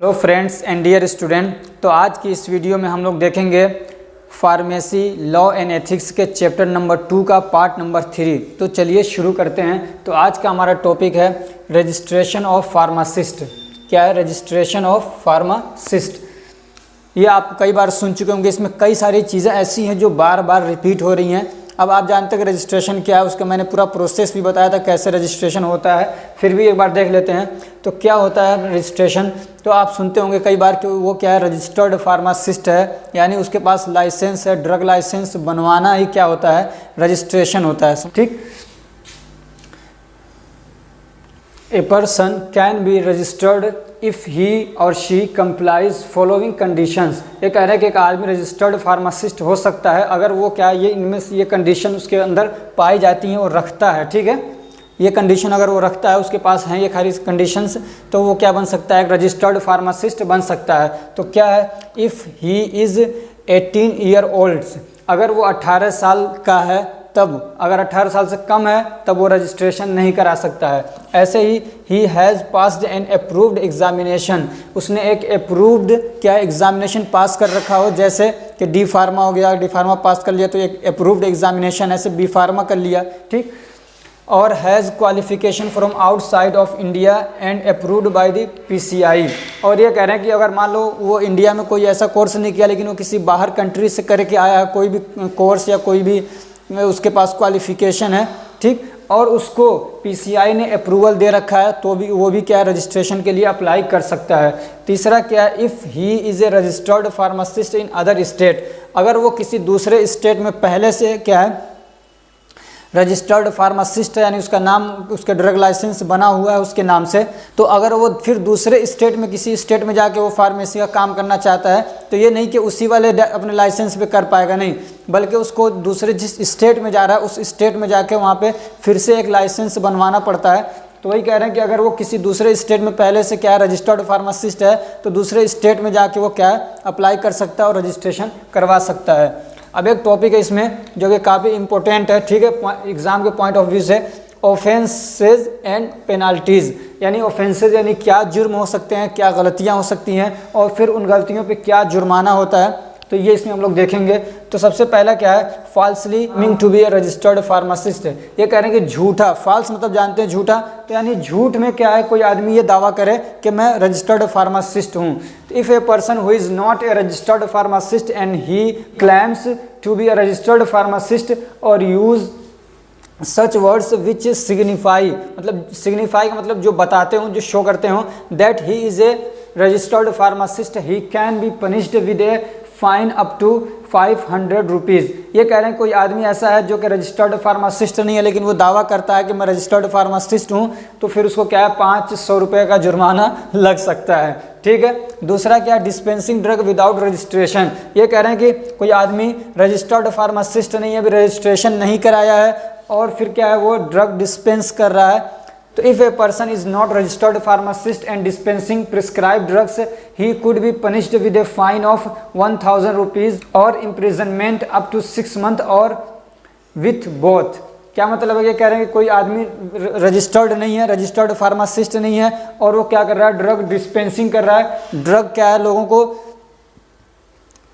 Hello friends and dear student, तो आज की इस वीडियो में हम लोग देखेंगे फार्मेसी लॉ एंड एथिक्स के चैप्टर नंबर 2 का पार्ट नंबर 3। तो चलिए शुरू करते हैं। तो आज का हमारा टॉपिक है रजिस्ट्रेशन ऑफ फार्मासिस्ट। क्या है रजिस्ट्रेशन ऑफ फार्मासिस्ट? ये आप कई बार सुन चुके होंगे। इसमें कई सारी चीज़ें ऐसी हैं जो बार बार रिपीट हो रही हैं। अब आप जानते हैं कि रजिस्ट्रेशन क्या है, उसका मैंने पूरा प्रोसेस भी बताया था कैसे रजिस्ट्रेशन होता है, फिर भी एक बार देख लेते हैं। तो क्या होता है रजिस्ट्रेशन? तो आप सुनते होंगे कई बार कि वो क्या है, रजिस्टर्ड फार्मासिस्ट है, यानी उसके पास लाइसेंस है। ड्रग लाइसेंस बनवाना ही क्या होता है, रजिस्ट्रेशन होता है। ठीक। A person can be registered if he और शी कंप्लाइज फॉलोइंग कंडीशंस। ये कह रहे हैं कि एक आदमी रजिस्टर्ड फार्मासिस्ट हो सकता है अगर वो क्या है, ये इनमें से ये कंडीशन उसके अंदर पाई जाती हैं और रखता है। ठीक है, ये कंडीशन अगर वो रखता है, उसके पास हैं ये सारी कंडीशंस, तो वो क्या बन सकता है, एक रजिस्टर्ड फार्मासिस्ट बन सकता है। तो क्या है, if he is 18 year old, अगर वो 18 साल का है तब, अगर 18 साल से कम है तब वो रजिस्ट्रेशन नहीं करा सकता है। ऐसे ही has passed an approved examination, उसने एक अप्रूव्ड क्या एग्जामिनेशन पास कर रखा हो, जैसे कि डी फार्मा हो गया, डी फार्मा पास कर लिया तो एक अप्रूव्ड एग्जामिनेशन, ऐसे बी फार्मा कर लिया। ठीक। और has qualification from outside of India and approved by the PCI। और ये कह रहे हैं कि अगर मान लो वो इंडिया में कोई ऐसा कोर्स नहीं किया, लेकिन वो किसी बाहर कंट्री से करके आया है, कोई भी कोर्स या कोई भी उसके पास क्वालिफिकेशन है, ठीक, और उसको PCI ने अप्रूवल दे रखा है, तो भी वो भी क्या है, रजिस्ट्रेशन के लिए अप्लाई कर सकता है। तीसरा क्या है, if he is a registered pharmacist in other state, अगर वो किसी दूसरे स्टेट में पहले से क्या है, रजिस्टर्ड फार्मासिस्ट है, यानी उसका नाम, उसके ड्रग लाइसेंस बना हुआ है उसके नाम से, तो अगर वो फिर दूसरे स्टेट में, किसी स्टेट में जाके वो फार्मेसी का काम करना चाहता है, तो ये नहीं कि उसी वाले अपने लाइसेंस पे कर पाएगा, नहीं, बल्कि उसको दूसरे जिस स्टेट में जा रहा है उस स्टेट में जाके वहाँ पे फिर से एक लाइसेंस बनवाना पड़ता है। तो वही कह रहे हैं कि अगर वो किसी दूसरे स्टेट में पहले से क्या है, रजिस्टर्ड फार्मासिस्ट है, तो दूसरे स्टेट में जाके वो क्या है, अप्लाई कर सकता है और रजिस्ट्रेशन करवा सकता है। अब एक टॉपिक है इसमें जो कि काफ़ी इंपॉर्टेंट है, ठीक है, एग्जाम के पॉइंट ऑफ व्यू से, ऑफेंसेज एंड पेनाल्टीज़, यानी ऑफेंसेज यानी क्या जुर्म हो सकते हैं, क्या गलतियां हो सकती हैं, और फिर उन गलतियों पे क्या जुर्माना होता है, तो ये इसमें हम लोग देखेंगे। तो सबसे पहला क्या है, falsely mean to be a registered pharmacist. ये कह रहे हैं कि झूठा, फॉल्स मतलब जानते हैं झूठा, तो यानी झूठ में क्या है, कोई आदमी ये दावा करे कि मैं रजिस्टर्ड फार्मासिस्ट हूँ। If a person who is not a registered pharmacist and he claims to be a registered pharmacist और use such words which signify, मतलब सिग्निफाई का मतलब जो बताते हों, जो शो करते हों, that he is a registered pharmacist, he can be punished with a fine up to 500 rupees. ये कह रहे हैं कोई आदमी ऐसा है जो कि रजिस्टर्ड फार्मासिस्ट नहीं है, लेकिन वो दावा करता है कि मैं रजिस्टर्ड फार्मासिस्ट हूँ, तो फिर उसको क्या है, 500 रुपये का जुर्माना लग सकता है। ठीक है। दूसरा क्या, डिस्पेंसिंग ड्रग विदाउट रजिस्ट्रेशन। ये कह रहे हैं कि कोई आदमी रजिस्टर्ड फार्मासिस्ट नहीं है, अभी रजिस्ट्रेशन नहीं कराया है, और फिर क्या है, वो ड्रग डिस्पेंस कर रहा है। तो if a person is not registered pharmacist and dispensing prescribe drugs, he could be punished with a fine of 1000 rupees और इम्प्रिजनमेंट अप टू 6 मंथ और विथ बोथ। क्या मतलब है, ये कह रहे हैं कि कोई आदमी रजिस्टर्ड नहीं है, रजिस्टर्ड फार्मासिस्ट नहीं है, और वो क्या कर रहा है, ड्रग डिस्पेंसिंग कर रहा है। ड्रग क्या है, लोगों को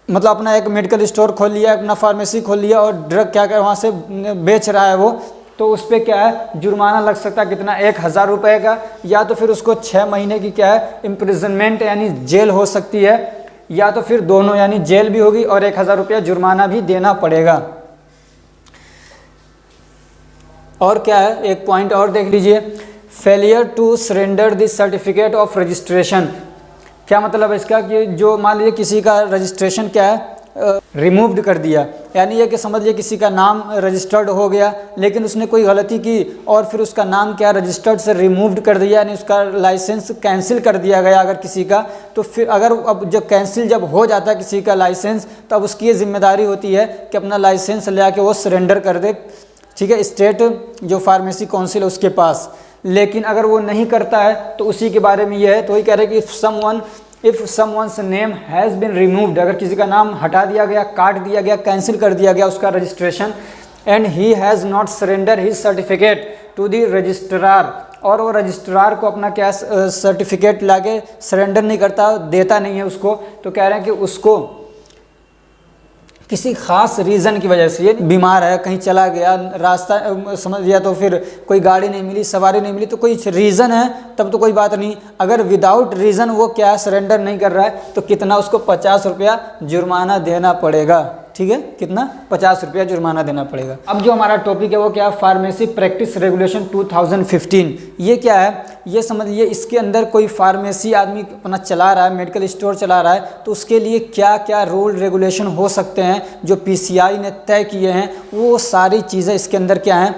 मतलब अपना एक मेडिकल स्टोर खोल लिया, अपना फार्मेसी खोल लिया, और ड्रग क्या कर वहाँ से बेच रहा है वो, तो उस पर क्या है, जुर्माना लग सकता है कितना, 1000 रुपये का, या तो फिर उसको 6 महीने की क्या है, इम्प्रिजनमेंट यानी जेल हो सकती है, या तो फिर दोनों, यानी जेल भी होगी और 1000 रुपया जुर्माना भी देना पड़ेगा। और क्या है, एक पॉइंट और देख लीजिए, failure to surrender the certificate of registration. क्या मतलब है इसका, कि जो मान लीजिए किसी का रजिस्ट्रेशन क्या है, रिमूव्ड कर दिया, यानी ये कि समझ लीजिए किसी का नाम रजिस्टर्ड हो गया, लेकिन उसने कोई गलती की और फिर उसका नाम क्या रजिस्टर्ड से रिमूव्ड कर दिया, यानी उसका लाइसेंस कैंसिल कर दिया गया अगर किसी का, तो फिर अगर अब जब कैंसिल जब हो जाता है किसी का लाइसेंस, तो अब उसकी ये जिम्मेदारी होती है कि अपना लाइसेंस ले आके वो सरेंडर कर दे, ठीक है, स्टेट जो फार्मेसी काउंसिल है उसके पास। लेकिन अगर वो नहीं करता है तो उसी के बारे में ये है, तो वही कह रहे हैं कि if someone's name has been removed, अगर किसी का नाम हटा दिया गया, काट दिया गया, कैंसिल कर दिया गया उसका registration, and he has not surrender his certificate to the registrar, और वो रजिस्ट्रार को अपना क्या सर्टिफिकेट लाके सरेंडर नहीं करता, देता नहीं है उसको, तो कह रहे हैं कि उसको किसी ख़ास रीज़न की वजह से, ये बीमार है, कहीं चला गया, रास्ता समझ लिया तो फिर कोई गाड़ी नहीं मिली, सवारी नहीं मिली, तो कोई रीज़न है तब तो कोई बात नहीं। अगर विदाउट रीज़न वो क्या सरेंडर नहीं कर रहा है तो कितना उसको 50 रुपया जुर्माना देना पड़ेगा। ठीक है, कितना 50 रुपया जुर्माना देना पड़ेगा। अब जो हमारा टॉपिक है वो क्या है, फार्मेसी प्रैक्टिस रेगुलेशन 2015। ये क्या है, ये समझिए इसके अंदर कोई फार्मेसी आदमी अपना चला रहा है, मेडिकल स्टोर चला रहा है, तो उसके लिए क्या क्या रूल रेगुलेशन हो सकते हैं जो PCI ने तय किए हैं, वो सारी चीज़ें इसके अंदर क्या हैं,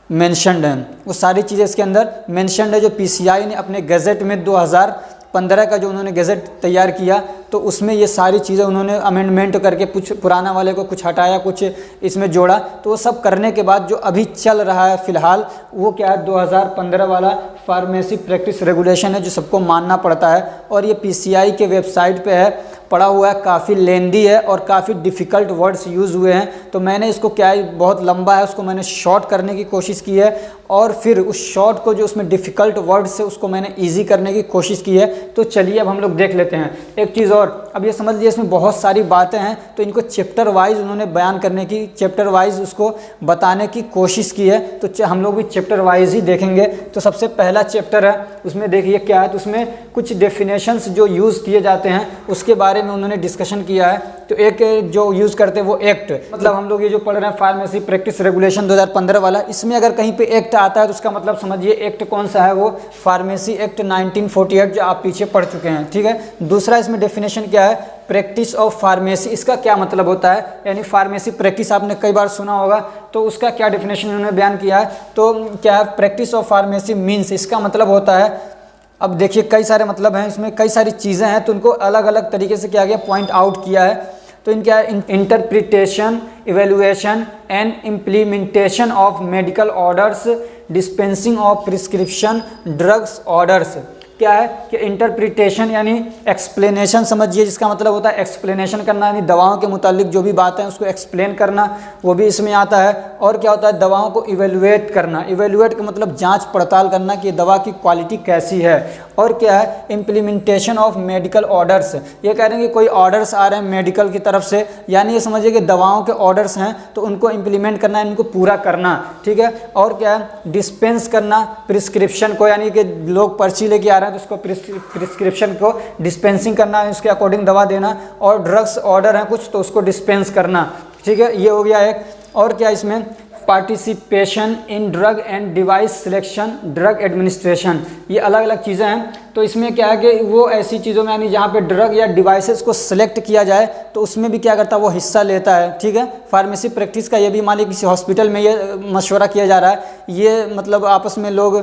मेंशन्ड हैं। वो सारी चीज़ें इसके अंदर मेंशन्ड है जो PCI ने अपने गज़ट में 2015 का जो उन्होंने गज़ट तैयार किया, तो उसमें ये सारी चीज़ें उन्होंने अमेंडमेंट करके कुछ पुराना वाले को कुछ हटाया, कुछ इसमें जोड़ा। तो वो सब करने के बाद जो अभी चल रहा है फ़िलहाल, वो क्या है 2015 वाला फार्मेसी प्रैक्टिस रेगुलेशन है जो सबको मानना पड़ता है। और ये PCI के वेबसाइट पे है, पड़ा हुआ है, काफ़ी लेंदी है और काफ़ी डिफ़िकल्ट वर्ड्स यूज़ हुए हैं। तो मैंने इसको क्या है, बहुत लंबा है, उसको मैंने शॉर्ट करने की कोशिश की है और फिर उस शॉर्ट को जो उसमें डिफ़िकल्ट वर्ड्स से उसको मैंने ईजी करने की कोशिश की है। तो चलिए अब हम लोग देख लेते हैं। एक चीज़ और, अब ये समझ लीजिए इसमें बहुत सारी बातें हैं, तो इनको चैप्टर वाइज उन्होंने बयान करने की, चैप्टर वाइज उसको बताने की कोशिश की है। तो हम लोग भी चैप्टर वाइज ही देखेंगे। तो सबसे पहला चैप्टर है, उसमें देखिए क्या है, तो उसमें कुछ डेफिनेशंस जो यूज़ किए जाते हैं उसके बारे में उन्होंने डिस्कशन किया है। तो एक जो यूज़ करते हैं वो एक्ट, मतलब हम लोग ये जो पढ़ रहे हैं फार्मेसी प्रैक्टिस रेगुलेशन 2015 वाला, इसमें अगर कहीं पे एक्ट आता है तो उसका मतलब समझिए एक्ट कौन सा है, वो फार्मेसी एक्ट 1948 जो आप पीछे पढ़ चुके हैं। ठीक है, दूसरा इसमें डेफिनेशन क्या है, प्रैक्टिस ऑफ फार्मेसी, इसका क्या मतलब होता है, यानी फार्मेसी प्रैक्टिस आपने कई बार सुना होगा, तो उसका क्या डेफिनेशन उन्होंने बयान किया है। तो क्या है, प्रैक्टिस ऑफ फार्मेसी मीन्स, इसका मतलब होता है, अब देखिए कई सारे मतलब हैं इसमें, कई सारी चीज़ें हैं, तो उनको अलग अलग तरीके से क्या गया, पॉइंट आउट किया है। तो इनका interpretation, evaluation and implementation of medical orders, dispensing of prescription drugs orders. क्या है कि इंटरप्रिटेशन यानी एक्सप्लेनेशन समझिए, जिसका मतलब होता है एक्सप्लेनेशन करना, यानी दवाओं के मुतालिक जो भी बातें हैं उसको एक्सप्लेन करना, वो भी इसमें आता है। और क्या होता है, दवाओं को इवेलुएट करना, इवेलुएट का मतलब जांच पड़ताल करना कि दवा की क्वालिटी कैसी है। और क्या है, इम्प्लीमेंटेशन ऑफ मेडिकल ऑर्डर्स, ये कह रहे हैं कि कोई ऑर्डर्स आ रहे हैं मेडिकल की तरफ से, यानी ये समझिए कि दवाओं के ऑर्डर्स हैं तो उनको इम्प्लीमेंट करना, इनको पूरा करना। ठीक है, और क्या है, डिस्पेंस करना प्रिस्क्रिप्शन को, यानी कि लोग पर्ची लेके आ रहे हैं तो उसको प्रिस्क्रिप्शन को डिस्पेंसिंग करना, उसके अकॉर्डिंग दवा देना। और ड्रग्स ऑर्डर हैं कुछ तो उसको डिस्पेंस करना। ठीक है, ये हो गया एक। और क्या इसमें, participation in drug and device selection, drug administration, ये अलग अलग चीज़ें हैं। तो इसमें क्या है कि वो ऐसी चीज़ों में, यानी जहाँ पे ड्रग या डिवाइसेस को सिलेक्ट किया जाए तो उसमें भी क्या करता है, वो हिस्सा लेता है। ठीक है, फार्मेसी प्रैक्टिस का ये भी मान लीजिए किसी हॉस्पिटल में ये मशवरा किया जा रहा है, ये मतलब आपस में लोग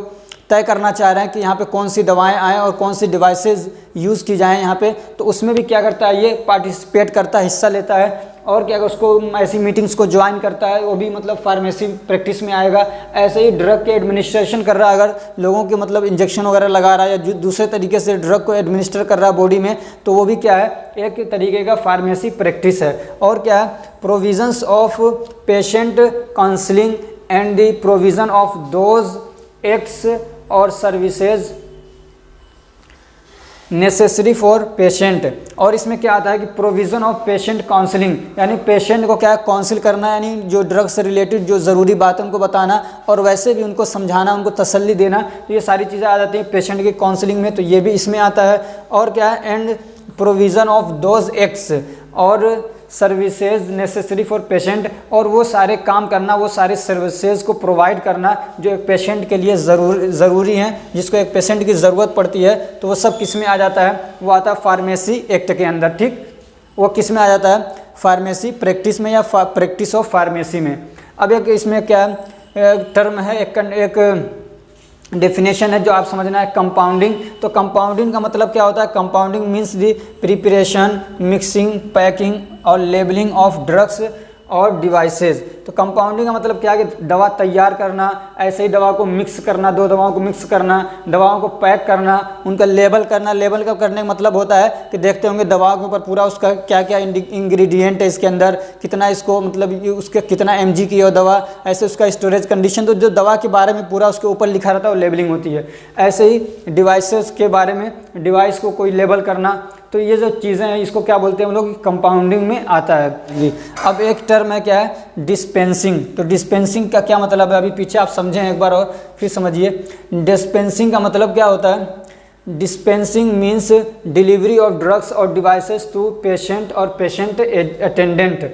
तय करना चाह रहे हैं कि यहाँ पे कौन सी दवाएं आएँ और कौन सी डिवाइसेस यूज़ की जाएं यहाँ पे, तो उसमें भी क्या करता है, ये पार्टिसिपेट करता है, हिस्सा लेता है। और क्या उसको ऐसी मीटिंग्स को ज्वाइन करता है, वो भी मतलब फार्मेसी प्रैक्टिस में आएगा। ऐसे ही ड्रग के एडमिनिस्ट्रेशन कर रहा है, अगर लोगों के मतलब इंजेक्शन वगैरह लगा रहा है या दूसरे तरीके से ड्रग को एडमिनिस्टर कर रहा है बॉडी में, तो वो भी क्या है, एक तरीके का फार्मेसी प्रैक्टिस है। और क्या है, provisions of patient counselling and the provision of those acts और सर्विसेज नेसेसरी फॉर पेशेंट। और इसमें क्या आता है कि प्रोविज़न ऑफ पेशेंट काउंसलिंग, यानी पेशेंट को क्या काउंसिल करना, यानी जो ड्रग से रिलेटेड जो ज़रूरी बातें उनको बताना और वैसे भी उनको समझाना, उनको तसल्ली देना। तो ये सारी चीज़ें आ जाती हैं पेशेंट की काउंसलिंग में, तो ये भी इसमें आता है। और क्या है, and provision of those acts और सर्विसेज नेसेसरी फॉर पेशेंट, और वो सारे काम करना, वो सारे सर्विसेज को प्रोवाइड करना जो एक पेशेंट के लिए ज़रूरी हैं, जिसको एक पेशेंट की ज़रूरत पड़ती है। तो वो सब किस में आ जाता है, वो आता है फार्मेसी एक्ट के अंदर। ठीक, वो किस में आ जाता है, फार्मेसी प्रैक्टिस में या प्रैक्टिस ऑफ फार्मेसी में। अब एक इसमें क्या टर्म है, एक डेफिनेशन है जो आप समझना है, कंपाउंडिंग। तो कंपाउंडिंग का मतलब क्या होता है, compounding means the preparation, mixing, packing और लेबलिंग ऑफ ड्रग्स और डिवाइसेस। तो कंपाउंडिंग का मतलब क्या है कि दवा तैयार करना, ऐसे ही दवा को मिक्स करना, दो दवाओं को मिक्स करना, दवाओं को पैक करना, उनका लेबल करना। लेबल का करने का मतलब होता है कि देखते होंगे दवाओं के ऊपर पूरा उसका क्या क्या इंग्रेडिएंट है, इसके अंदर कितना, इसको मतलब उसके कितना mg की है दवा, ऐसे उसका स्टोरेज कंडीशन, तो जो दवा के बारे में पूरा उसके ऊपर लिखा रहता है वो लेबलिंग होती है। ऐसे ही डिवाइसेस के बारे में, डिवाइस को कोई लेबल करना, तो ये जो चीज़ें हैं इसको क्या बोलते हैं हम लोग, कंपाउंडिंग में आता है जी। अब एक टर्म है क्या है, डिस्पेंसिंग। तो डिस्पेंसिंग का क्या मतलब है, अभी पीछे आप समझें एक बार और फिर समझिए। डिस्पेंसिंग का मतलब क्या होता है, dispensing means delivery of drugs और डिवाइसेस टू पेशेंट और पेशेंट अटेंडेंट।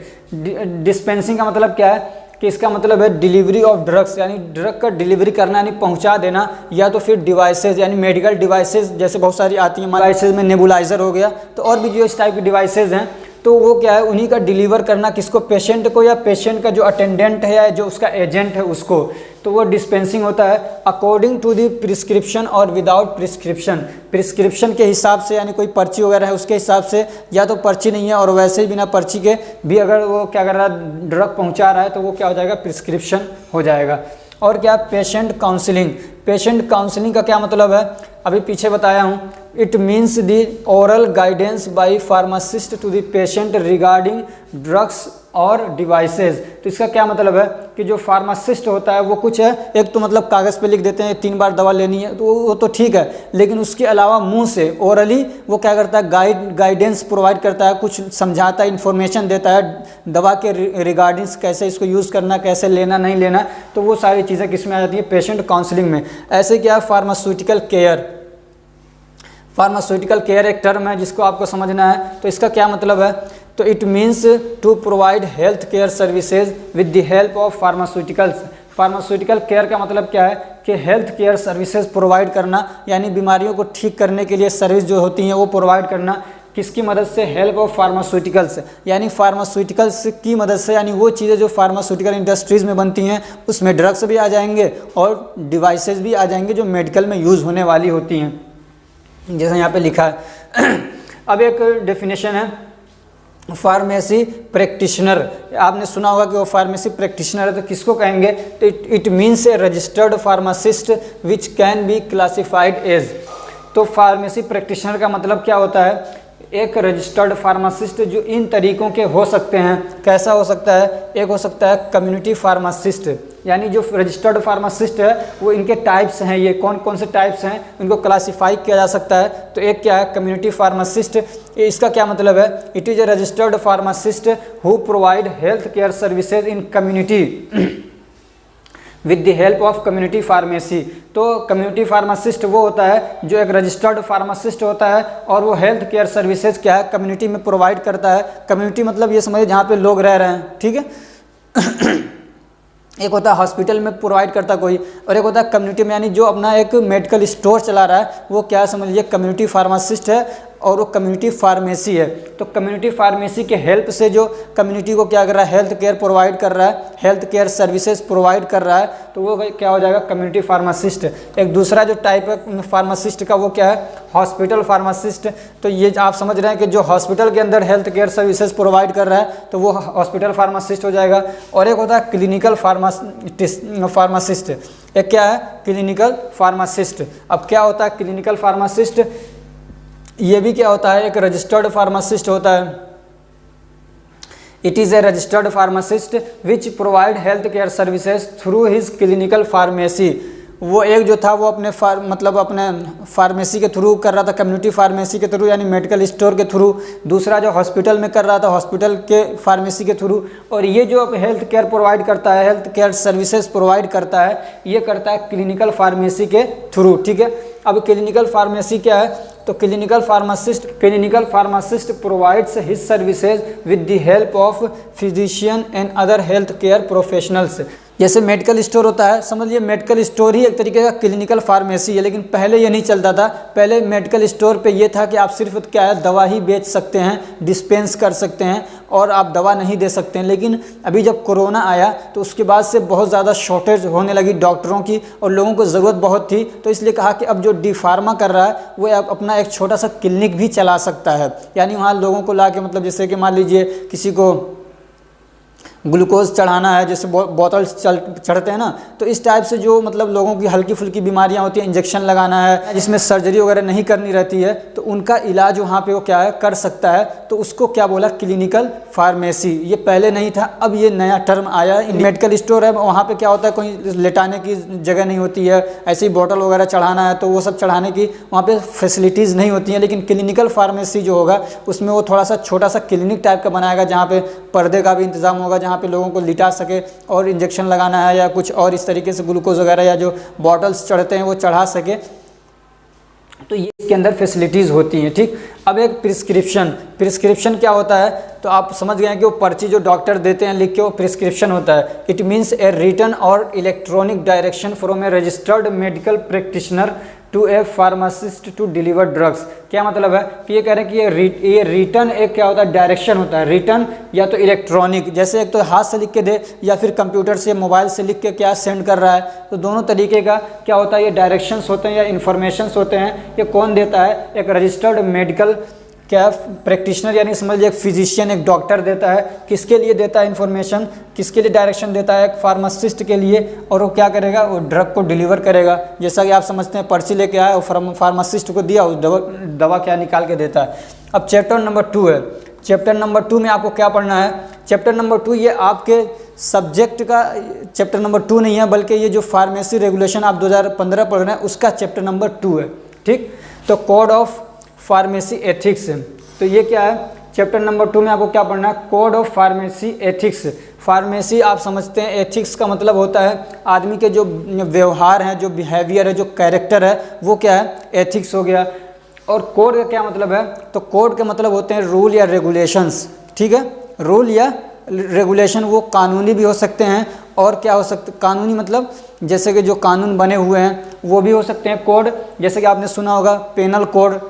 डिस्पेंसिंग का मतलब क्या है कि इसका मतलब है डिलीवरी ऑफ ड्रग्स, यानी ड्रग का डिलीवरी करना यानी पहुंचा देना, या तो फिर डिवाइसेस यानी मेडिकल डिवाइसेस जैसे बहुत सारी आती हैं, डिवाइसेस में नेबुलाइजर हो गया, तो और भी जो इस टाइप की डिवाइसेस हैं, तो वो क्या है उन्हीं का डिलीवर करना किसको, पेशेंट को, या पेशेंट का जो अटेंडेंट है या जो उसका एजेंट है उसको, तो वो डिस्पेंसिंग होता है। अकॉर्डिंग टू दी प्रिस्क्रिप्शन और विदाउट प्रिस्क्रिप्शन, प्रिस्क्रिप्शन के हिसाब से यानी कोई पर्ची वगैरह है उसके हिसाब से, या तो पर्ची नहीं है और वैसे ही बिना पर्ची के भी अगर वो क्या कर रहा है ड्रग पहुंचा रहा है तो वो क्या हो जाएगा, प्रिस्क्रिप्शन हो जाएगा। और क्या, पेशेंट काउंसलिंग। पेशेंट काउंसलिंग का क्या मतलब है, अभी पीछे बताया हूँ। It means the oral guidance by pharmacist to the patient regarding drugs और डिवाइसेस। तो इसका क्या मतलब है कि जो फार्मासिस्ट होता है वो कुछ है, एक तो मतलब कागज़ पे लिख देते हैं 3 बार दवा लेनी है, तो वो तो ठीक है, लेकिन उसके अलावा मुंह से ओरली वो क्या करता है, गाइडेंस प्रोवाइड करता है, कुछ समझाता है, इन्फॉर्मेशन देता है दवा के रिगार्डिंग्स, कैसे इसको यूज़ करना, कैसे लेना नहीं लेना, तो वो सारी चीज़ें किस में आ जाती है, पेशेंट काउंसलिंग में। ऐसे क्या, फार्मास्यूटिकल केयर। फार्मास्यूटिकल केयर एक टर्म है जिसको आपको समझना है। तो इसका क्या मतलब है, तो it means to provide health care services with the help of pharmaceuticals. Pharmaceutical care का मतलब क्या है कि हेल्थ केयर सर्विसेज प्रोवाइड करना, यानी बीमारियों को ठीक करने के लिए सर्विस जो होती हैं वो प्रोवाइड करना, किसकी मदद से, हेल्प ऑफ फार्मास्यूटिकल्स, यानी फार्मास्यूटिकल्स की मदद से, यानी वो चीज़ें जो फार्मास्यूटिकल इंडस्ट्रीज़ में बनती हैं उसमें ड्रग्स भी आ जाएंगे और डिवाइसेस भी आ जाएंगे जो मेडिकल में यूज़ होने वाली होती हैं, जैसे यहाँ पे लिखा है। अब एक डेफिनेशन है फार्मेसी प्रैक्टिशनर। आपने सुना होगा कि वो फार्मेसी प्रैक्टिशनर है, तो किसको कहेंगे, तो it means a registered pharmacist which can be classified as. तो फार्मेसी प्रैक्टिशनर का मतलब क्या होता है, एक रजिस्टर्ड फार्मासिस्ट जो इन तरीकों के हो सकते हैं। कैसा हो सकता है, एक हो सकता है कम्युनिटी फार्मासिस्ट, यानी जो रजिस्टर्ड फार्मासिस्ट है वो इनके टाइप्स हैं, ये कौन कौन से टाइप्स हैं इनको क्लासीफाई किया जा सकता है। तो एक क्या है, कम्युनिटी फार्मासिस्ट। इसका क्या मतलब है, it is a registered pharmacist who provide health care services in community with the help of community pharmacy. तो कम्युनिटी फार्मासिस्ट वो होता है जो एक रजिस्टर्ड फार्मासिस्ट होता है और वो हेल्थ केयर सर्विसेज क्या है, कम्युनिटी में प्रोवाइड करता है। कम्युनिटी मतलब ये समझिए जहाँ पे लोग रह रहे हैं, ठीक है। एक होता है हॉस्पिटल में प्रोवाइड करता कोई, और एक होता है कम्युनिटी में, यानी जो अपना एक मेडिकल स्टोर चला रहा है वो क्या समझ लीजिए कम्युनिटी फार्मासिस्ट है और वो कम्युनिटी फार्मेसी है। तो कम्युनिटी फार्मेसी के हेल्प से जो कम्युनिटी को क्या कर रहा है, हेल्थ केयर प्रोवाइड कर रहा है, हेल्थ केयर सर्विसेज प्रोवाइड कर रहा है, तो वो क्या हो जाएगा, कम्युनिटी फार्मासिस्ट। एक दूसरा जो टाइप है फार्मासिस्ट का वो क्या है, हॉस्पिटल फार्मासिस्ट। तो ये आप समझ रहे हैं कि जो हॉस्पिटल के अंदर हेल्थ केयर सर्विसेज प्रोवाइड कर रहा है तो वो हॉस्पिटल फार्मासिस्ट हो जाएगा। और एक होता है क्लिनिकल फार्मासिस्ट। एक क्या है, क्लिनिकल फार्मासिस्ट। अब क्या होता है क्लिनिकल फार्मासिस्ट, ये भी क्या होता है, एक रजिस्टर्ड फार्मासिस्ट होता है। It is a registered pharmacist which provide health care services through his clinical pharmacy. वो एक जो था वो अपने अपने फार्मेसी के थ्रू कर रहा था, कम्युनिटी फार्मेसी के थ्रू यानी मेडिकल स्टोर के थ्रू। दूसरा जो हॉस्पिटल में कर रहा था, हॉस्पिटल के फार्मेसी के थ्रू। और ये जो हेल्थ केयर प्रोवाइड करता है, हेल्थ केयर सर्विसेज प्रोवाइड करता है, ये करता है क्लिनिकल फार्मेसी के थ्रू, ठीक है। अब क्लिनिकल फार्मेसी क्या है, तो clinical pharmacist provides his services with the help of physician and other health care professionals. जैसे मेडिकल स्टोर होता है, समझ लीजिए मेडिकल स्टोर ही एक तरीके का क्लिनिकल फार्मेसी है, लेकिन पहले ये नहीं चलता था। पहले मेडिकल स्टोर पे ये था कि आप सिर्फ क्या है, दवा ही बेच सकते हैं, डिस्पेंस कर सकते हैं और आप दवा नहीं दे सकते हैं। लेकिन अभी जब कोरोना आया तो उसके बाद से बहुत ज़्यादा शॉर्टेज होने लगी डॉक्टरों की और लोगों को ज़रूरत बहुत थी, तो इसलिए कहा कि अब जो डी फार्मा कर रहा है वो अपना एक छोटा सा क्लिनिक भी चला सकता है। यानी वहाँ लोगों को ला के, मतलब जैसे कि मान लीजिए किसी को ग्लूकोज चढ़ाना है, जैसे बोतल चढ़ते हैं ना, तो इस टाइप से जो मतलब लोगों की हल्की फुल्की बीमारियां होती हैं, इंजेक्शन लगाना है, जिसमें सर्जरी वगैरह नहीं करनी रहती है, तो उनका इलाज वहाँ पे वो क्या है कर सकता है। तो उसको क्या बोला, क्लिनिकल फार्मेसी। ये पहले नहीं था, अब ये नया टर्म आया है। मेडिकल स्टोर है, वहाँ पे क्या होता है, कोई लेटाने की जगह नहीं होती है, ऐसी बोतल वगैरह चढ़ाना है तो वो सब चढ़ाने की वहाँ पे फैसिलिटीज़ नहीं होती हैं। लेकिन क्लिनिकल फार्मेसी जो होगा उसमें वो थोड़ा सा छोटा सा क्लिनिक टाइप का बनाएगा, जहाँ पे पर्दे का भी इंतजाम होगा, जहाँ पे लोगों को लिटा सके और इंजेक्शन लगाना है या कुछ और इस तरीके से ग्लूकोज वगैरह या जो बॉटल्स चढ़ते हैं वो चढ़ा सके। तो ये इसके अंदर फैसिलिटीज़ होती हैं, ठीक। अब एक प्रिस्क्रिप्शन क्या होता है, तो आप समझ गए हैं कि वो पर्ची जो डॉक्टर देते हैं लिख के, वो प्रिस्क्रिप्शन होता है। इट मीन्स ए रिटन और electronic direction from a registered medical practitioner to a pharmacist to deliver drugs. क्या मतलब है कि ये कह रहे हैं कि ये रिटर्न एक क्या होता है, डायरेक्शन होता है। रिटर्न या तो इलेक्ट्रॉनिक, जैसे एक तो हाथ से लिख के दे या फिर कंप्यूटर से मोबाइल से लिख के क्या सेंड कर रहा है, तो दोनों तरीके का क्या होता है, ये डायरेक्शंस होते हैं या इन्फॉर्मेशंस होते हैं। ये कौन देता है, एक रजिस्टर्ड मेडिकल क्या प्रैक्टिशनर, यानी समझ लीजिए एक फिजिशियन, एक डॉक्टर देता है। किसके लिए देता है इन्फॉर्मेशन, किसके लिए डायरेक्शन देता है, एक फार्मासिस्ट के लिए। और वो क्या करेगा, वो ड्रग को डिलीवर करेगा। जैसा कि आप समझते हैं पर्ची लेके आया और फार्मासिस्ट को दिया, उस दवा क्या निकाल के देता है। अब चैप्टर नंबर 2 है। चैप्टर नंबर 2 में आपको क्या पढ़ना है, चैप्टर नंबर 2 ये आपके सब्जेक्ट का चैप्टर नंबर 2 नहीं है, बल्कि ये जो फार्मेसी रेगुलेशन आप 2015 पढ़ रहे हैं उसका चैप्टर नंबर 2 है, ठीक। तो कोड ऑफ फार्मेसी एथिक्स, तो ये क्या है, चैप्टर नंबर 2 में आपको क्या पढ़ना है, code of pharmacy ethics. Pharmacy आप समझते हैं, एथिक्स का मतलब होता है आदमी के जो व्यवहार हैं, जो बिहेवियर है, जो कैरेक्टर है, वो क्या है, एथिक्स हो गया। और कोड का क्या मतलब है, तो कोड के मतलब होते हैं रूल या रेगुलेशंस, ठीक है। रूल या रेगुलेशन वो कानूनी भी हो सकते हैं, और क्या हो सकते, कानूनी मतलब जैसे कि जो कानून बने हुए हैं वो भी हो सकते हैं। कोड जैसे कि आपने सुना होगा पेनल कोड,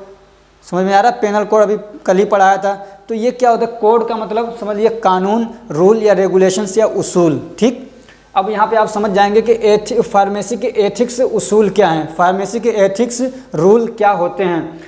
समझ में आ रहा है, पेनल कोड अभी कल ही पढ़ाया था। तो ये क्या होता है, कोड का मतलब समझ लिया कानून, रूल या रेगुलेशंस या उसूल, ठीक। अब यहाँ पे आप समझ जाएंगे कि फार्मेसी के एथिक्स उसूल क्या हैं, फार्मेसी के एथिक्स रूल क्या होते हैं।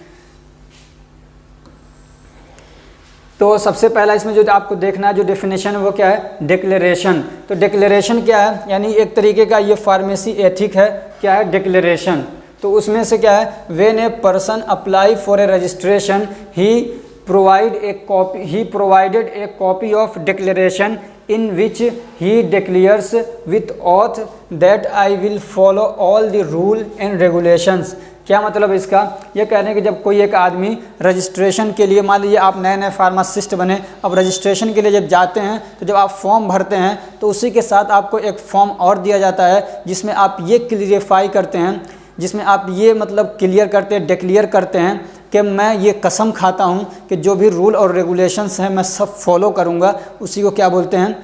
तो सबसे पहला इसमें जो आपको देखना है, जो डेफिनेशन है वो क्या है, डिक्लेरेशन। तो डिक्लेरेशन क्या है, यानी एक तरीके का ये फार्मेसी एथिक है, क्या है, डिक्लेरेशन। तो उसमें से क्या है, when a person apply for a registration he provided A copy of declaration in which he declares with oath that I will follow all the rule and regulations। क्या मतलब इसका, ये कह रहे हैं कि जब कोई एक आदमी रजिस्ट्रेशन के लिए, मान लीजिए आप नए नए फार्मासिस्ट बने, अब रजिस्ट्रेशन के लिए जब जाते हैं तो जब आप फॉर्म भरते हैं तो उसी के साथ आपको एक फॉर्म और दिया जाता है, जिसमें आप ये क्लियरिफाई करते हैं, जिसमें आप ये मतलब क्लियर करते हैं, डिक्लेयर करते हैं कि मैं ये कसम खाता हूँ कि जो भी रूल और रेगुलेशंस हैं मैं सब फॉलो करूँगा। उसी को क्या बोलते हैं,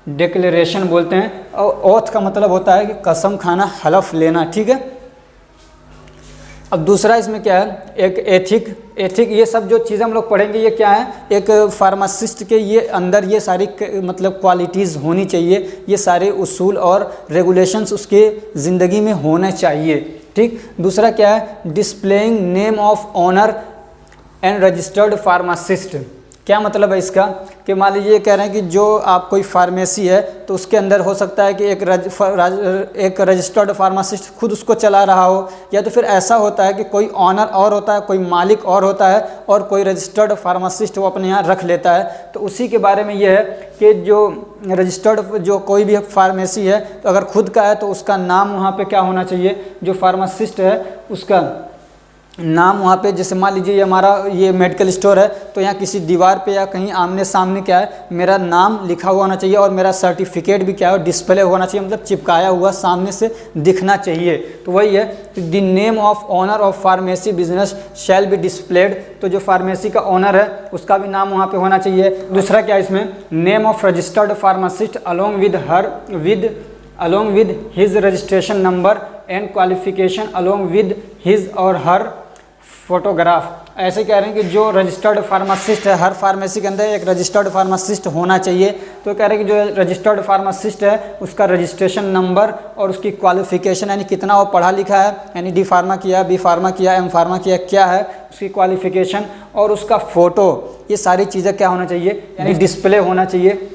डिक्लेरेशन बोलते हैं। और ओथ का मतलब होता है कि कसम खाना, हलफ लेना, ठीक है। अब दूसरा इसमें क्या है, एक एथिक ये सब जो चीज़ें हम लोग पढ़ेंगे ये क्या है, एक फार्मासिस्ट के ये अंदर ये सारी मतलब क्वालिटीज़ होनी चाहिए, ये सारे उसूल और रेगुलेशंस उसके ज़िंदगी में होने चाहिए, ठीक। दूसरा क्या है, displaying name of owner and registered pharmacist. क्या मतलब है इसका, कि मान लीजिए कह रहे हैं कि जो आप कोई फार्मेसी है तो उसके अंदर हो सकता है कि एक रजिस्टर्ड फार्मासिस्ट खुद उसको चला रहा हो, या तो फिर ऐसा होता है कि कोई ऑनर और होता है, कोई मालिक और होता है, और कोई रजिस्टर्ड फार्मासिस्ट वो अपने यहाँ रख लेता है। तो उसी के बारे में ये है कि जो रजिस्टर्ड जो कोई भी फार्मेसी है, तो अगर खुद का है तो उसका नाम वहाँ पर क्या होना चाहिए, जो फार्मासिस्ट है उसका नाम वहाँ पे, जैसे मान लीजिए हमारा ये मेडिकल स्टोर है तो यहाँ किसी दीवार पे या कहीं आमने सामने क्या है, मेरा नाम लिखा हुआ होना चाहिए, और मेरा सर्टिफिकेट भी क्या है, डिस्प्ले होना चाहिए, मतलब चिपकाया हुआ सामने से दिखना चाहिए। तो वही है, the name of owner of pharmacy business shall be displayed. तो जो फार्मेसी का ऑनर है उसका भी नाम वहाँ पर होना चाहिए। दूसरा क्या है इसमें, name of registered pharmacist along with his registration number and qualification along with his or her photograph. ऐसे कह रहे हैं कि जो रजिस्टर्ड फार्मासिस्ट है, हर फार्मेसी के अंदर एक रजिस्टर्ड फार्मासिस्ट होना चाहिए। तो कह रहे हैं कि जो रजिस्टर्ड फार्मासिस्ट है उसका रजिस्ट्रेशन नंबर और उसकी क्वालिफिकेशन, यानी कितना वो पढ़ा लिखा है, यानी डी फार्मा किया, बी फार्मा किया, एम फार्मा किया, क्या है उसकी क्वालिफिकेशन, और उसका फ़ोटो, ये सारी चीज़ें क्या होना चाहिए, यानी डिस्प्ले होना चाहिए।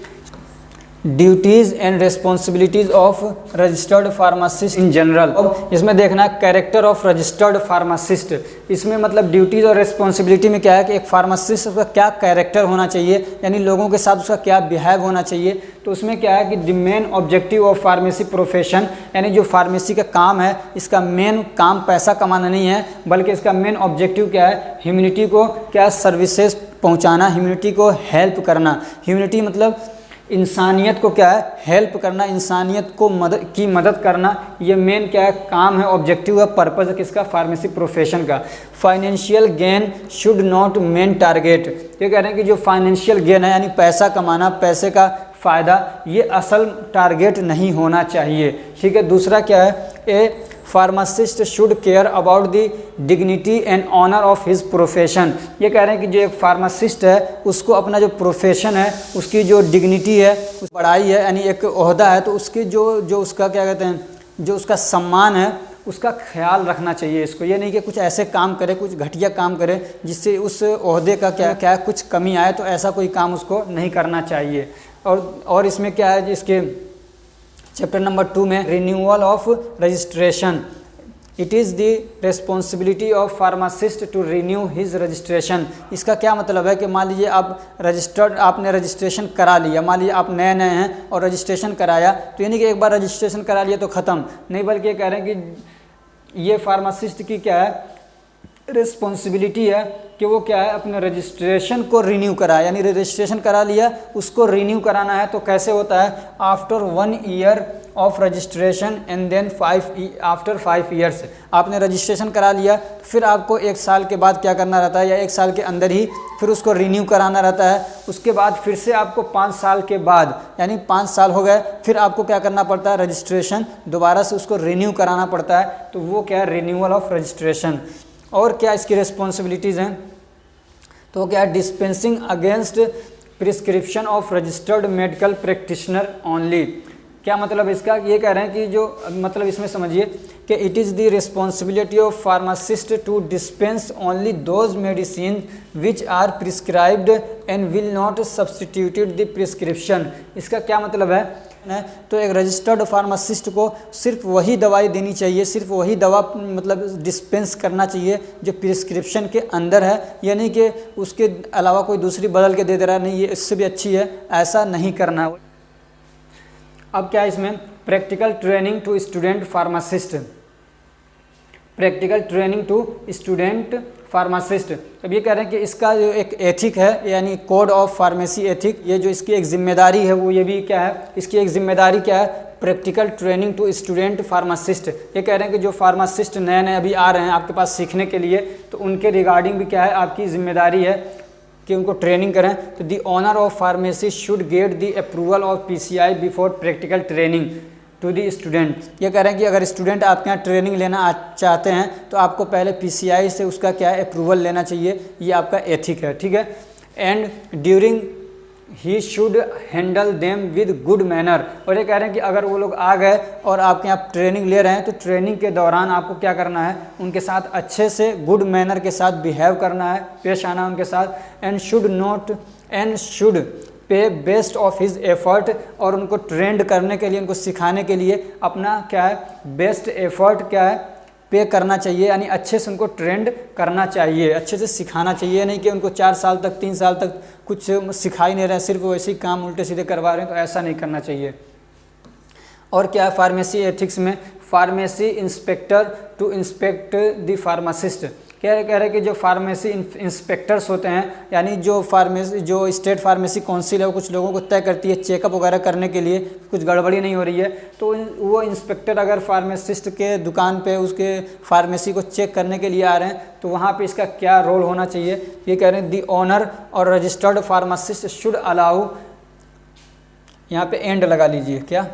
Duties and responsibilities of registered pharmacist in general. अब इसमें देखना कैरेक्टर ऑफ रजिस्टर्ड फार्मासिस्ट, इसमें मतलब ड्यूटीज़ और रिस्पॉन्सिबिलिटी में क्या है कि एक फार्मासिस्ट का क्या कैरेक्टर होना चाहिए, यानी लोगों के साथ उसका क्या बिहेव होना चाहिए। तो उसमें क्या है कि the main objective of pharmacy profession, यानी जो फार्मेसी का काम है, इसका मेन काम पैसा कमाना नहीं है, बल्कि इसका मेन ऑब्जेक्टिव क्या है, ह्यूमैनिटी को क्या सर्विसेज पहुंचाना, ह्यूमैनिटी को हेल्प करना। ह्यूमैनिटी मतलब इंसानियत को क्या है, हेल्प करना, इंसानियत को मदद करना, ये मेन क्या है, काम है, ऑब्जेक्टिव है, पर्पज़ है किसका, फार्मेसी प्रोफेशन का। Financial gain should not main target, ये कह रहे हैं कि जो फाइनेंशियल गेन है यानी पैसा कमाना, पैसे का फ़ायदा, ये असल टारगेट नहीं होना चाहिए। ठीक है। दूसरा क्या है, a pharmacist should care about the dignity and honour of his profession, ये कह रहे हैं कि जो एक फार्मासिस्ट है उसको अपना जो प्रोफेशन है, उसकी जो डिग्निटी है, उस बड़ाई है, यानी एक ओहदा है, तो उसकी जो उसका क्या कहते हैं, जो उसका सम्मान है, उसका ख्याल रखना चाहिए इसको। ये नहीं कि कुछ ऐसे काम करे, कुछ घटिया काम करे जिससे उस ओहदे का क्या कुछ कमी आए, तो ऐसा कोई काम उसको नहीं करना चाहिए। और इसमें क्या है, इसके चैप्टर नंबर 2 में renewal of registration, it is the responsibility of pharmacist to renew his registration. इसका क्या मतलब है कि मान लीजिए आपने रजिस्ट्रेशन करा लिया, मान लीजिए आप नए हैं और रजिस्ट्रेशन कराया, तो ये नहीं कि एक बार रजिस्ट्रेशन करा लिया तो ख़त्म नहीं, बल्कि ये कह रहे हैं कि ये फार्मासिस्ट की क्या है, रिस्पॉन्सिबिलिटी है कि वो क्या है, अपने रजिस्ट्रेशन को रिन्यू कराए, यानी रजिस्ट्रेशन करा लिया उसको रिन्यू कराना है। तो कैसे होता है, after 1 year of registration and then after 5 years, आपने रजिस्ट्रेशन करा लिया तो फिर आपको 1 साल के बाद क्या करना रहता है, या 1 साल के अंदर ही फिर उसको रिन्यू कराना रहता है। उसके बाद फिर से आपको 5 साल के बाद, यानी 5 साल हो गए, फिर आपको क्या करना पड़ता है, रजिस्ट्रेशन दोबारा से उसको रिन्यू कराना पड़ता है। तो वो क्या है, रिन्यूअल ऑफ रजिस्ट्रेशन। और क्या इसकी रिस्पॉन्सिबिलिटीज़ हैं, तो क्या है, dispensing against prescription of registered medical practitioner only. क्या मतलब इसका, ये कह रहे हैं कि जो मतलब इसमें समझिए कि it is the responsibility of pharmacist to dispense only those medicine which are prescribed and will not substituted the prescription. इसका क्या मतलब है, तो एक रजिस्टर्ड फार्मासिस्ट को सिर्फ वही दवाई देनी चाहिए, सिर्फ वही दवा मतलब डिस्पेंस करना चाहिए जो प्रिस्क्रिप्शन के अंदर है, यानी कि उसके अलावा कोई दूसरी बदल के दे दे रहा है, नहीं ये इससे भी अच्छी है, ऐसा नहीं करना। अब क्या है इसमें, practical training to student pharmacist, practical training to student pharmacist. अब ये कह रहे हैं कि इसका जो एक एथिक है, यानी कोड ऑफ फार्मेसी एथिक, ये जो इसकी एक जिम्मेदारी है वो ये भी क्या है, इसकी एक जिम्मेदारी क्या है, practical training to student pharmacist. ये कह रहे हैं कि जो फार्मासिस्ट नए नए अभी आ रहे हैं आपके पास सीखने के लिए, तो उनके रिगार्डिंग भी क्या है, आपकी जिम्मेदारी है कि उनको ट्रेनिंग करें। तो the owner of pharmacy should get the approval of PCI before practical training to the student. ये कह रहे हैं कि अगर स्टूडेंट आपके यहाँ ट्रेनिंग लेना चाहते हैं तो आपको पहले PCI से उसका क्या है, अप्रूवल लेना चाहिए, ये आपका एथिक है। ठीक है। And during he should handle them with good manner. और ये कह रहे हैं कि अगर वो लोग आ गए और आपके यहाँ ट्रेनिंग ले रहे हैं तो ट्रेनिंग के दौरान आपको क्या करना है, उनके साथ अच्छे से गुड मैनर के साथ बिहेव करना है, पेश आना उनके साथ। And should pay best of his effort, और उनको ट्रेंड करने के लिए, उनको सिखाने के लिए अपना क्या है, बेस्ट एफर्ट क्या है, पे करना चाहिए, यानी अच्छे से उनको ट्रेंड करना चाहिए, अच्छे से सिखाना चाहिए। नहीं कि उनको 4 साल तक 3 साल तक कुछ सिखा ही नहीं रहे, सिर्फ वैसे ही काम उल्टे सीधे करवा रहे हैं, तो ऐसा नहीं करना चाहिए। और क्या है फार्मेसी एथिक्स में, pharmacy inspector to inspect the pharmacist. कह रहे हैं कि जो फार्मेसी इंस्पेक्टर्स होते हैं, यानी जो स्टेट फार्मेसी काउंसिल है वो कुछ लोगों को तय करती है चेकअप वगैरह करने के लिए, कुछ गड़बड़ी नहीं हो रही है, तो वो इंस्पेक्टर अगर फार्मासिस्ट के दुकान पे उसके फार्मेसी को चेक करने के लिए आ रहे हैं तो वहाँ पे इसका क्या रोल होना चाहिए। ये कह रहे हैं दी ऑनर और रजिस्टर्ड फार्मासिस्ट शुड अलाउ, यहाँ पे एंड लगा लीजिए, क्या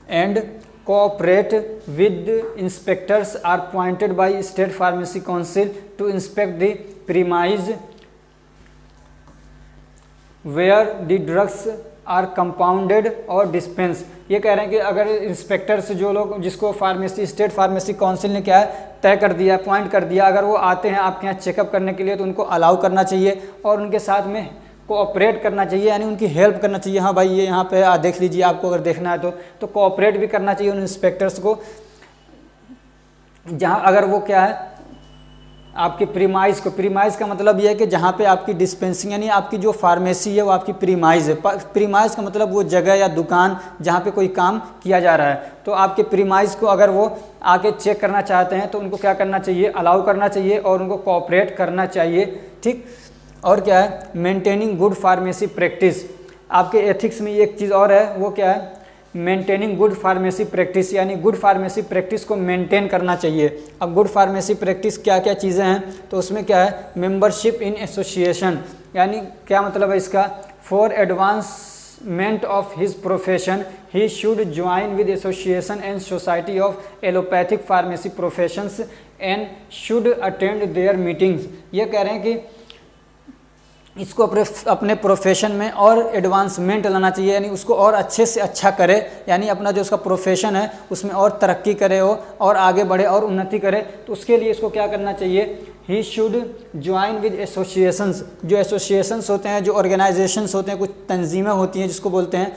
and cooperate with inspectors are appointed by state pharmacy council to inspect the premise where the drugs are compounded or dispensed। ये कह रहे हैं कि अगर इंस्पेक्टर्स जो लोग जिसको फार्मेसी स्टेट फार्मेसी काउंसिल ने क्या है तय कर दिया, अपॉइंट कर दिया, अगर वो आते हैं आपके यहाँ चेकअप करने के लिए तो उनको अलाउ करना चाहिए और उनके साथ में कोऑपरेट करना चाहिए, यानी उनकी हेल्प करना चाहिए। हाँ भाई ये यहाँ पे देख लीजिए, आपको अगर देखना है तो कोऑपरेट भी करना चाहिए उन इंस्पेक्टर्स को, जहाँ अगर वो क्या है आपके प्रीमाइज को, प्रीमाइज का मतलब ये है कि जहाँ पे आपकी डिस्पेंसिंग यानी आपकी जो फार्मेसी है वो आपकी प्रीमाइज है। प्रीमाइज का मतलब वो जगह या दुकान जहाँ पे कोई काम किया जा रहा है। तो आपके प्रीमाइज को अगर वो आके चेक करना चाहते हैं तो उनको क्या करना चाहिए, अलाउ करना चाहिए और उनको कोऑपरेट करना चाहिए, ठीक। और क्या है, मेंटेनिंग गुड फार्मेसी प्रैक्टिस। आपके एथिक्स में एक चीज़ और है, वो क्या है, मेंटेनिंग गुड फार्मेसी प्रैक्टिस, यानी गुड फार्मेसी प्रैक्टिस को मेंटेन करना चाहिए। अब गुड फार्मेसी प्रैक्टिस क्या क्या चीज़ें हैं, तो उसमें क्या है, मेंबरशिप इन एसोसिएशन, यानी क्या मतलब है इसका, for advancement of his profession he should join with association and society of allopathic pharmacy professions and should attend there meetings. ये कह रहे हैं कि इसको अपने प्रोफेशन में और एडवांसमेंट लाना चाहिए, यानी उसको और अच्छे से अच्छा करे, यानी अपना जो उसका प्रोफेशन है उसमें और तरक्की करे हो और आगे बढ़े और उन्नति करे। तो उसके लिए इसको क्या करना चाहिए, he should join with associations. जो एसोसिएशंस होते हैं, जो ऑर्गेनाइजेशंस होते हैं, कुछ तंजीमें होती हैं जिसको बोलते हैं,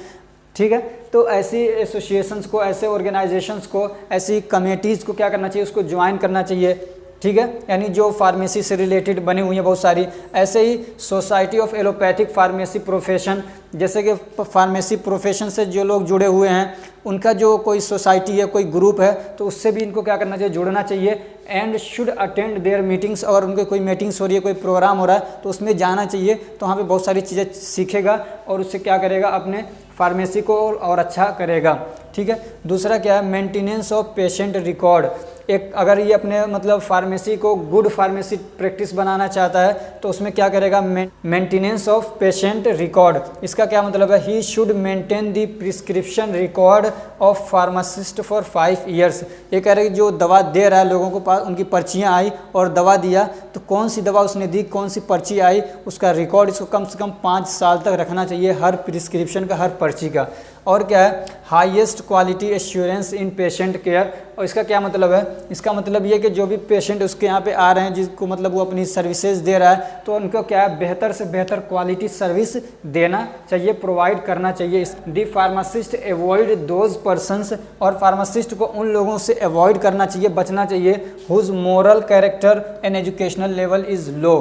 ठीक है। तो ऐसी एसोसिएशंस को, ऐसे ऑर्गेनाइजेशंस को, ऐसी कमेटीज़ को क्या करना चाहिए, उसको ज्वाइन करना चाहिए, ठीक है। यानी जो फार्मेसी से रिलेटेड बनी हुई है बहुत सारी। ऐसे ही society of allopathic pharmacy profession, जैसे कि फार्मेसी प्रोफेशन से जो लोग जुड़े हुए हैं उनका जो कोई सोसाइटी है, कोई ग्रुप है, तो उससे भी इनको क्या करना चाहिए, जुड़ना चाहिए। And should attend there meetings, और उनके कोई मीटिंग्स हो रही है, कोई प्रोग्राम हो रहा है तो उसमें जाना चाहिए। तो वहाँ पे बहुत सारी चीज़ें सीखेगा और उससे क्या करेगा, अपने फार्मेसी को और अच्छा करेगा, ठीक है। दूसरा क्या है, मेंटेनेंस ऑफ पेशेंट रिकॉर्ड। एक अगर ये अपने मतलब फार्मेसी को गुड फार्मेसी प्रैक्टिस बनाना चाहता है तो उसमें क्या करेगा, मेंटेनेंस ऑफ पेशेंट रिकॉर्ड। इसका क्या मतलब है, he should maintain the prescription record of pharmacist for 5 years. ये कह रहे हैं जो दवा दे रहा है लोगों को पास, उनकी पर्चियाँ आई और दवा दिया तो कौन सी दवा उसने दी, कौन सी पर्ची आई, उसका रिकॉर्ड इसको कम से कम 5 साल तक रखना चाहिए, हर प्रिस्क्रिप्शन का, हर पर्ची का। और क्या है, हाईएस्ट क्वालिटी एश्योरेंस इन पेशेंट केयर। और इसका क्या मतलब है, इसका मतलब ये कि जो भी पेशेंट उसके यहाँ पे आ रहे हैं, जिसको मतलब वो अपनी सर्विसेज दे रहा है, तो उनको क्या है, बेहतर से बेहतर क्वालिटी सर्विस देना चाहिए, प्रोवाइड करना चाहिए। The pharmacist avoid those persons, और फार्मासिस्ट को उन लोगों से अवॉइड करना चाहिए, बचना चाहिए, whose moral character and educational level is low.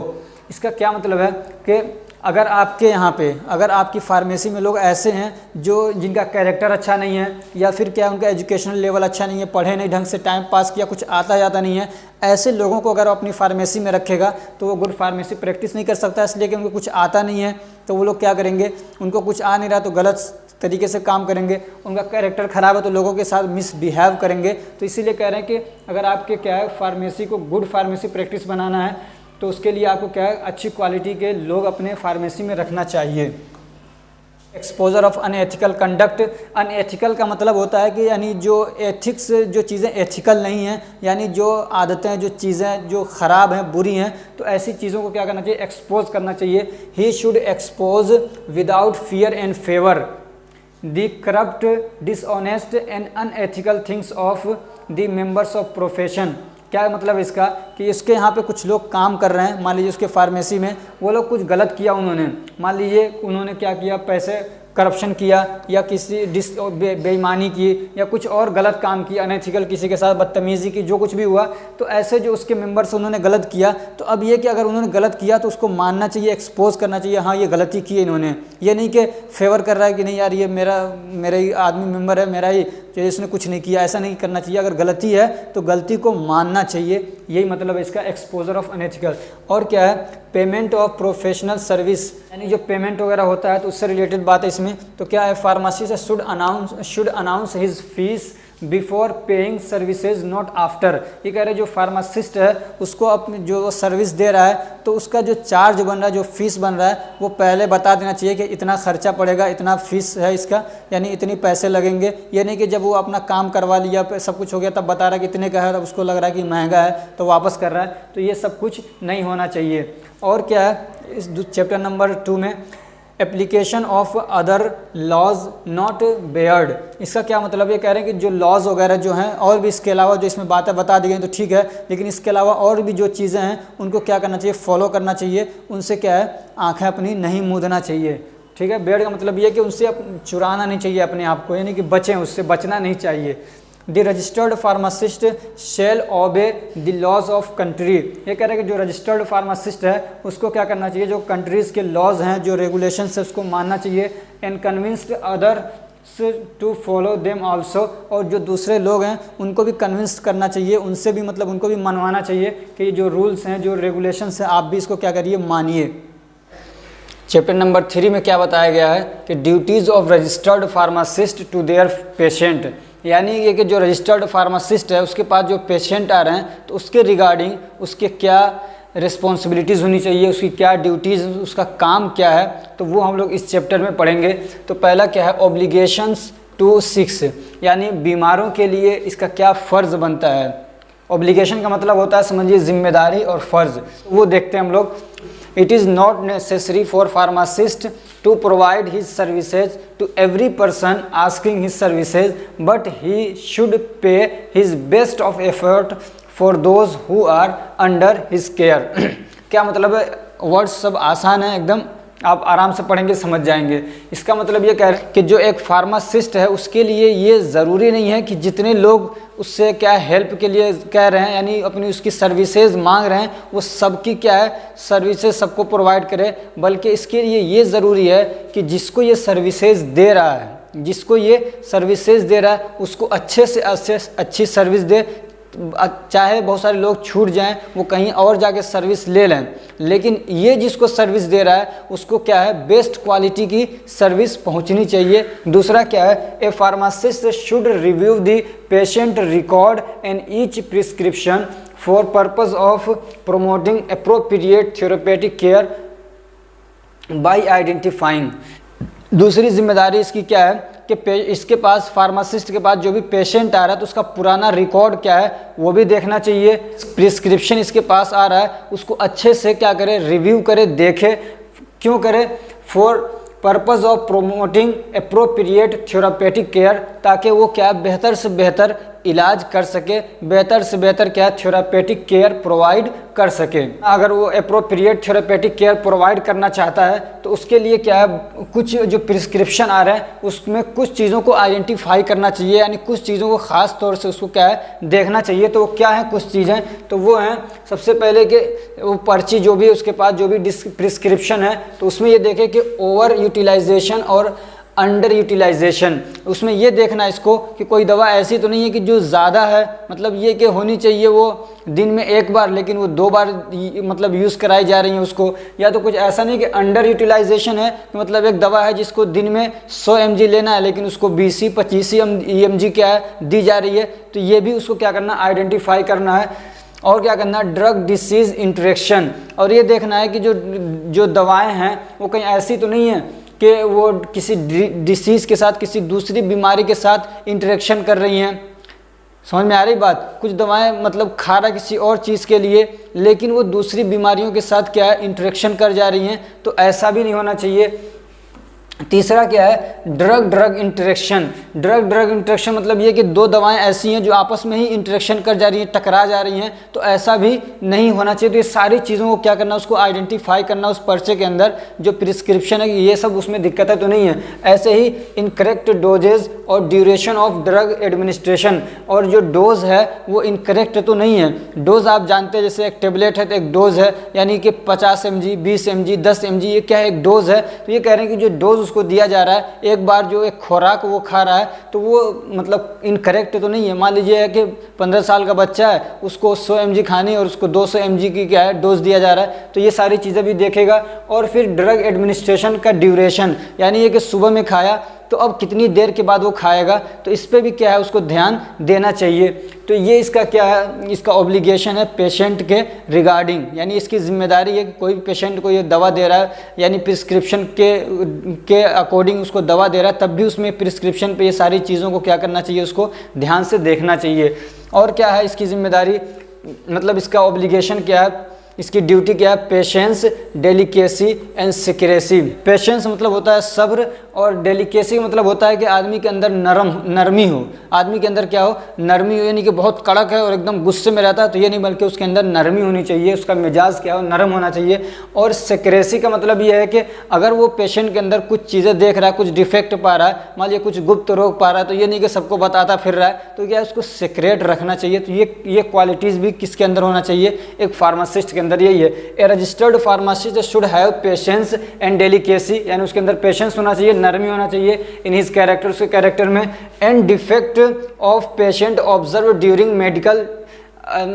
इसका क्या मतलब है कि अगर आपके यहाँ पे, अगर आपकी फार्मेसी में लोग ऐसे हैं जो जिनका कैरेक्टर अच्छा नहीं है, या फिर क्या उनका एजुकेशनल लेवल अच्छा नहीं है, पढ़े नहीं ढंग से, टाइम पास किया, कुछ आता जाता नहीं है, ऐसे लोगों को अगर अपनी फार्मेसी में रखेगा तो वो गुड फार्मेसी प्रैक्टिस नहीं कर सकता, इसलिए कि उनको कुछ आता नहीं है। तो वो लोग क्या करेंगे, उनको कुछ आ नहीं रहा तो गलत तरीके से काम करेंगे, उनका कैरेक्टर ख़राब है तो लोगों के साथ मिसबिहेव करेंगे। तो इसीलिए कह रहे हैं कि अगर आपके क्या है, फार्मेसी को गुड फार्मेसी प्रैक्टिस बनाना है तो उसके लिए आपको क्या है, अच्छी क्वालिटी के लोग अपने फार्मेसी में रखना चाहिए। Exposure of unethical conduct. Unethical का मतलब होता है कि यानी जो एथिक्स, जो चीज़ें एथिकल नहीं हैं, यानी जो आदतें, जो चीज़ें जो ख़राब हैं, बुरी हैं, तो ऐसी चीज़ों को क्या करना चाहिए, एक्सपोज करना चाहिए। He should expose without fear and favour the corrupt, dishonest and unethical things of the members of profession. क्या मतलब इसका, कि इसके यहाँ पे कुछ लोग काम कर रहे हैं, मान लीजिए उसके फार्मेसी में, वो लोग कुछ गलत किया उन्होंने, मान लीजिए उन्होंने क्या किया, पैसे करप्शन किया या किसी बेईमानी की या कुछ और गलत काम किया, अनएथिकल, किसी के साथ बदतमीज़ी की, जो कुछ भी हुआ, तो ऐसे जो उसके मेंबर्स उन्होंने गलत किया, तो अब ये कि अगर उन्होंने गलत किया तो उसको मानना चाहिए, एक्सपोज करना चाहिए, हाँ ये गलती की है इन्होंने। ये नहीं कि फेवर कर रहा है कि नहीं यार ये मेरा ही आदमी मेंबर है, मेरा ही, जो इसने कुछ नहीं किया, ऐसा नहीं करना चाहिए। अगर गलती है तो गलती को मानना चाहिए, यही मतलब है इसका, एक्सपोजर ऑफ अनएथिकल। और क्या है, पेमेंट ऑफ प्रोफेशनल सर्विस, यानी जो पेमेंट वगैरह होता है तो उससे रिलेटेड बात है इसमें। तो क्या है, pharmacist should announce his fees before paying services not after. ये कह रहे जो फार्मासिस्ट है उसको अपनी जो सर्विस दे रहा है तो उसका जो चार्ज बन रहा है, जो फीस बन रहा है, वो पहले बता देना चाहिए कि इतना खर्चा पड़ेगा, इतना फीस है इसका, यानी इतनी पैसे लगेंगे। ये नहीं कि जब वो अपना काम करवा लिया, सब कुछ हो गया, तब बता रहा है कि इतने का है, तब उसको लग रहा है कि महंगा है तो वापस कर रहा है। तो ये सब कुछ नहीं होना चाहिए। और क्या है, इस चैप्टर नंबर 2 में application of other laws not barred. इसका क्या मतलब, ये कह रहे हैं कि जो लॉज वगैरह जो हैं और भी इसके अलावा जो इसमें बातें बता दी गई तो ठीक है, लेकिन इसके अलावा और भी जो चीज़ें हैं उनको क्या करना चाहिए, फॉलो करना चाहिए। उनसे क्या है, आंखें अपनी नहीं मूंदना चाहिए। ठीक है, बेयर्ड का मतलब ये है कि उनसे चुराना नहीं चाहिए अपने आप को, यानी कि बचें, उससे बचना नहीं चाहिए। The registered pharmacist shall obey the laws of country. ये कह रहे हैं कि जो रजिस्टर्ड फार्मासिस्ट है उसको क्या करना चाहिए, जो कंट्रीज़ के लॉज हैं, जो रेगुलेशंस है उसको मानना चाहिए। And convinced other to follow them also, और जो दूसरे लोग हैं उनको भी कन्विंस करना चाहिए, उनसे भी मतलब उनको भी मनवाना चाहिए कि ये जो रूल्स हैं, जो रेगुलेशंस हैं, आप भी इसको क्या करिए, मानिए। चैप्टर नंबर 3 में क्या बताया गया है कि duties of registered pharmacist to their patient, यानी ये कि जो रजिस्टर्ड फार्मासिस्ट है उसके पास जो पेशेंट आ रहे हैं तो उसके रिगार्डिंग उसके क्या रिस्पॉन्सिबिलिटीज़ होनी चाहिए, उसकी क्या ड्यूटीज़, उसका काम क्या है, तो वो हम लोग इस चैप्टर में पढ़ेंगे। तो पहला क्या है, ऑब्लिगेशंस टू 6, यानी बीमारों के लिए इसका क्या फ़र्ज़ बनता है। ऑब्लिगेशन का मतलब होता है, समझिए, जिम्मेदारी और फ़र्ज़, वो देखते हैं हम लोग। It is not necessary for pharmacist to provide his services to every person asking his services, but he should pay his best of effort for those who are under his care। क्या मतलब है, words सब आसान है एकदम, आप आराम से पढ़ेंगे समझ जाएंगे। इसका मतलब ये कह रहे हैं कि जो एक फार्मासिस्ट है उसके लिए ये ज़रूरी नहीं है कि जितने लोग उससे क्या हेल्प के लिए कह रहे हैं, यानी अपनी उसकी सर्विसेज मांग रहे हैं, वो सबकी क्या है, सर्विसेज सबको प्रोवाइड करे, बल्कि इसके लिए ये ज़रूरी है कि जिसको ये सर्विसेज दे रहा है, जिसको ये सर्विसेज दे रहा है उसको अच्छे से अच्छी सर्विस दे। चाहे बहुत सारे लोग छूट जाएं, वो कहीं और जाके सर्विस ले लें, लेकिन ये जिसको सर्विस दे रहा है उसको क्या है, बेस्ट क्वालिटी की सर्विस पहुंचनी चाहिए। दूसरा क्या है, a pharmacist should review the patient record and each prescription for purpose of promoting appropriate therapeutic care by identifying. दूसरी जिम्मेदारी इसकी क्या है कि इसके पास, फार्मासिस्ट के पास जो भी पेशेंट आ रहा है तो उसका पुराना रिकॉर्ड क्या है वो भी देखना चाहिए। प्रिस्क्रिप्शन इसके पास आ रहा है उसको अच्छे से क्या करे, रिव्यू करे, देखे। क्यों करे, for purpose of promoting appropriate therapeutic care, ताकि वो क्या बेहतर से बेहतर इलाज कर सके, बेहतर से बेहतर क्या थेरेपेटिक केयर प्रोवाइड कर सके। अगर वो अप्रोप्रिएट थेरेपेटिक केयर प्रोवाइड करना चाहता है तो उसके लिए क्या है, कुछ जो प्रिस्क्रिप्शन आ रहे हैं उसमें कुछ चीज़ों को आइडेंटिफाई करना चाहिए, यानी कुछ चीज़ों को ख़ास तौर से उसको क्या है, देखना चाहिए। तो वो क्या है, कुछ चीज़ें तो वो हैं, सबसे पहले कि वो पर्ची जो भी उसके पास जो भी प्रिस्क्रिप्शन है तो उसमें ये देखे कि ओवर यूटिलाइजेशन और अंडर यूटिलाइजेशन, उसमें ये देखना इसको कि कोई दवा ऐसी तो नहीं है कि जो ज़्यादा है, मतलब ये कि होनी चाहिए वो दिन में 1 बार लेकिन वो 2 बार मतलब यूज़ कराई जा रही है उसको, या तो कुछ ऐसा नहीं कि अंडर यूटिलाइजेशन है, मतलब एक दवा है जिसको दिन में 100 mg लेना है लेकिन उसको 20-25 mg क्या है दी जा रही है, तो ये भी उसको क्या करना, आइडेंटिफाई करना है। और क्या करना, ड्रग डिसीज़ इंटरेक्शन, और ये देखना है कि जो दवाएँ हैं वो कहीं ऐसी तो नहीं है कि वो किसी डिसीज़ के साथ, किसी दूसरी बीमारी के साथ इंटरेक्शन कर रही हैं। समझ में आ रही बात, कुछ दवाएं मतलब खा रहा किसी और चीज़ के लिए लेकिन वो दूसरी बीमारियों के साथ क्या है, इंटरेक्शन कर जा रही हैं, तो ऐसा भी नहीं होना चाहिए। तीसरा क्या है, ड्रग इंटरेक्शन। ड्रग इंटरेक्शन मतलब ये कि 2 दवाएं ऐसी हैं जो आपस में ही इंटरेक्शन कर जा रही हैं, टकरा जा रही हैं, तो ऐसा भी नहीं होना चाहिए। तो ये सारी चीज़ों को क्या करना, उसको आइडेंटिफाई करना उस पर्चे के अंदर जो प्रिस्क्रिप्शन है, ये सब उसमें दिक्कत है तो नहीं है। ऐसे ही इनकरेक्ट डोजेज और ड्यूरेशन ऑफ ड्रग एडमिनिस्ट्रेशन, और जो डोज है वो इनकरेक्ट तो नहीं है। डोज आप जानते हैं, जैसे एक टेबलेट है तो एक डोज है, यानी कि 50 mg, 20 mg, 10 mg, ये क्या है, एक डोज है। तो ये कह रहे हैं कि जो डोज उसको दिया जा रहा है, एक बार जो एक खुराक वो खा रहा है, तो वो मतलब इनकरेक्ट तो नहीं है। मान लीजिए कि 15 साल का बच्चा है, उसको 100 mg खानी और उसको 200 mg की क्या है डोज दिया जा रहा है, तो ये सारी चीज़ें भी देखेगा। और फिर ड्रग एडमिनिस्ट्रेशन का ड्यूरेशन, यानी ये कि सुबह में खाया तो अब कितनी देर के बाद वो खाएगा, तो इस पे भी क्या है उसको ध्यान देना चाहिए। तो ये इसका क्या है, इसका ऑब्लिगेशन है पेशेंट के रिगार्डिंग, यानी इसकी जिम्मेदारी है कि कोई भी पेशेंट को ये दवा दे रहा है, यानी प्रिस्क्रिप्शन के अकॉर्डिंग उसको दवा दे रहा है, तब भी उसमें प्रिस्क्रिप्शन पे ये सारी चीज़ों को क्या करना चाहिए, उसको ध्यान से देखना चाहिए। और क्या है इसकी जिम्मेदारी, मतलब इसका ऑब्लिगेशन क्या है, इसकी ड्यूटी क्या है, patience delicacy and secrecy. Patience मतलब होता है सब्र, और डेलिकेसी मतलब होता है कि आदमी के अंदर नरमी हो, आदमी के अंदर क्या हो, नरमी हो, यानी कि बहुत कड़क है और एकदम गुस्से में रहता है तो ये नहीं, बल्कि उसके अंदर नरमी होनी चाहिए, उसका मिजाज क्या हो, नरम होना चाहिए। और सिक्रेसी का मतलब ये है कि अगर वो पेशेंट के अंदर कुछ चीज़ें देख रहा है, कुछ डिफेक्ट पा रहा है, मान लीजिए कुछ गुप्त रोग पा रहा है, तो ये नहीं कि सबको बताता फिर रहा है, तो क्या है उसको सीक्रेट रखना चाहिए। तो ये क्वालिटीज़ भी किसके अंदर होना चाहिए, एक फार्मासिस्ट के अंदर यही है। A registered pharmacist should have patience and delicacy, यानी उसके अंदर पेशेंस होना चाहिए, नरमी होना चाहिए इन हिज कैरेक्टर, उसके कैरेक्टर में। And defect of patient observe during medical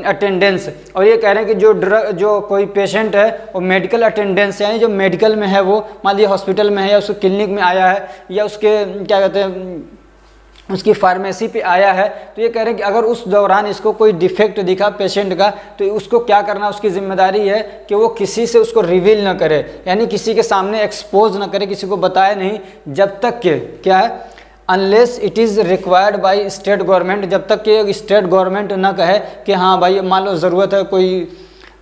attendance, और ये कह रहे हैं कि जो कोई पेशेंट है वो मेडिकल अटेंडेंस यानी जो मेडिकल में है, वो मान लीजिए हॉस्पिटल में है या उसके क्लिनिक में आया है या उसके क्या कहते हैं उसकी फार्मेसी पे आया है, तो ये कह रहे हैं कि अगर उस दौरान इसको कोई डिफेक्ट दिखा पेशेंट का, तो उसको क्या करना, उसकी जिम्मेदारी है कि वो किसी से उसको रिवील ना करे, यानी किसी के सामने एक्सपोज ना करे, किसी को बताए नहीं, जब तक कि क्या है, unless it is required by state government, जब तक कि स्टेट गवर्नमेंट ना कहे कि हाँ भाई मान लो ज़रूरत है, कोई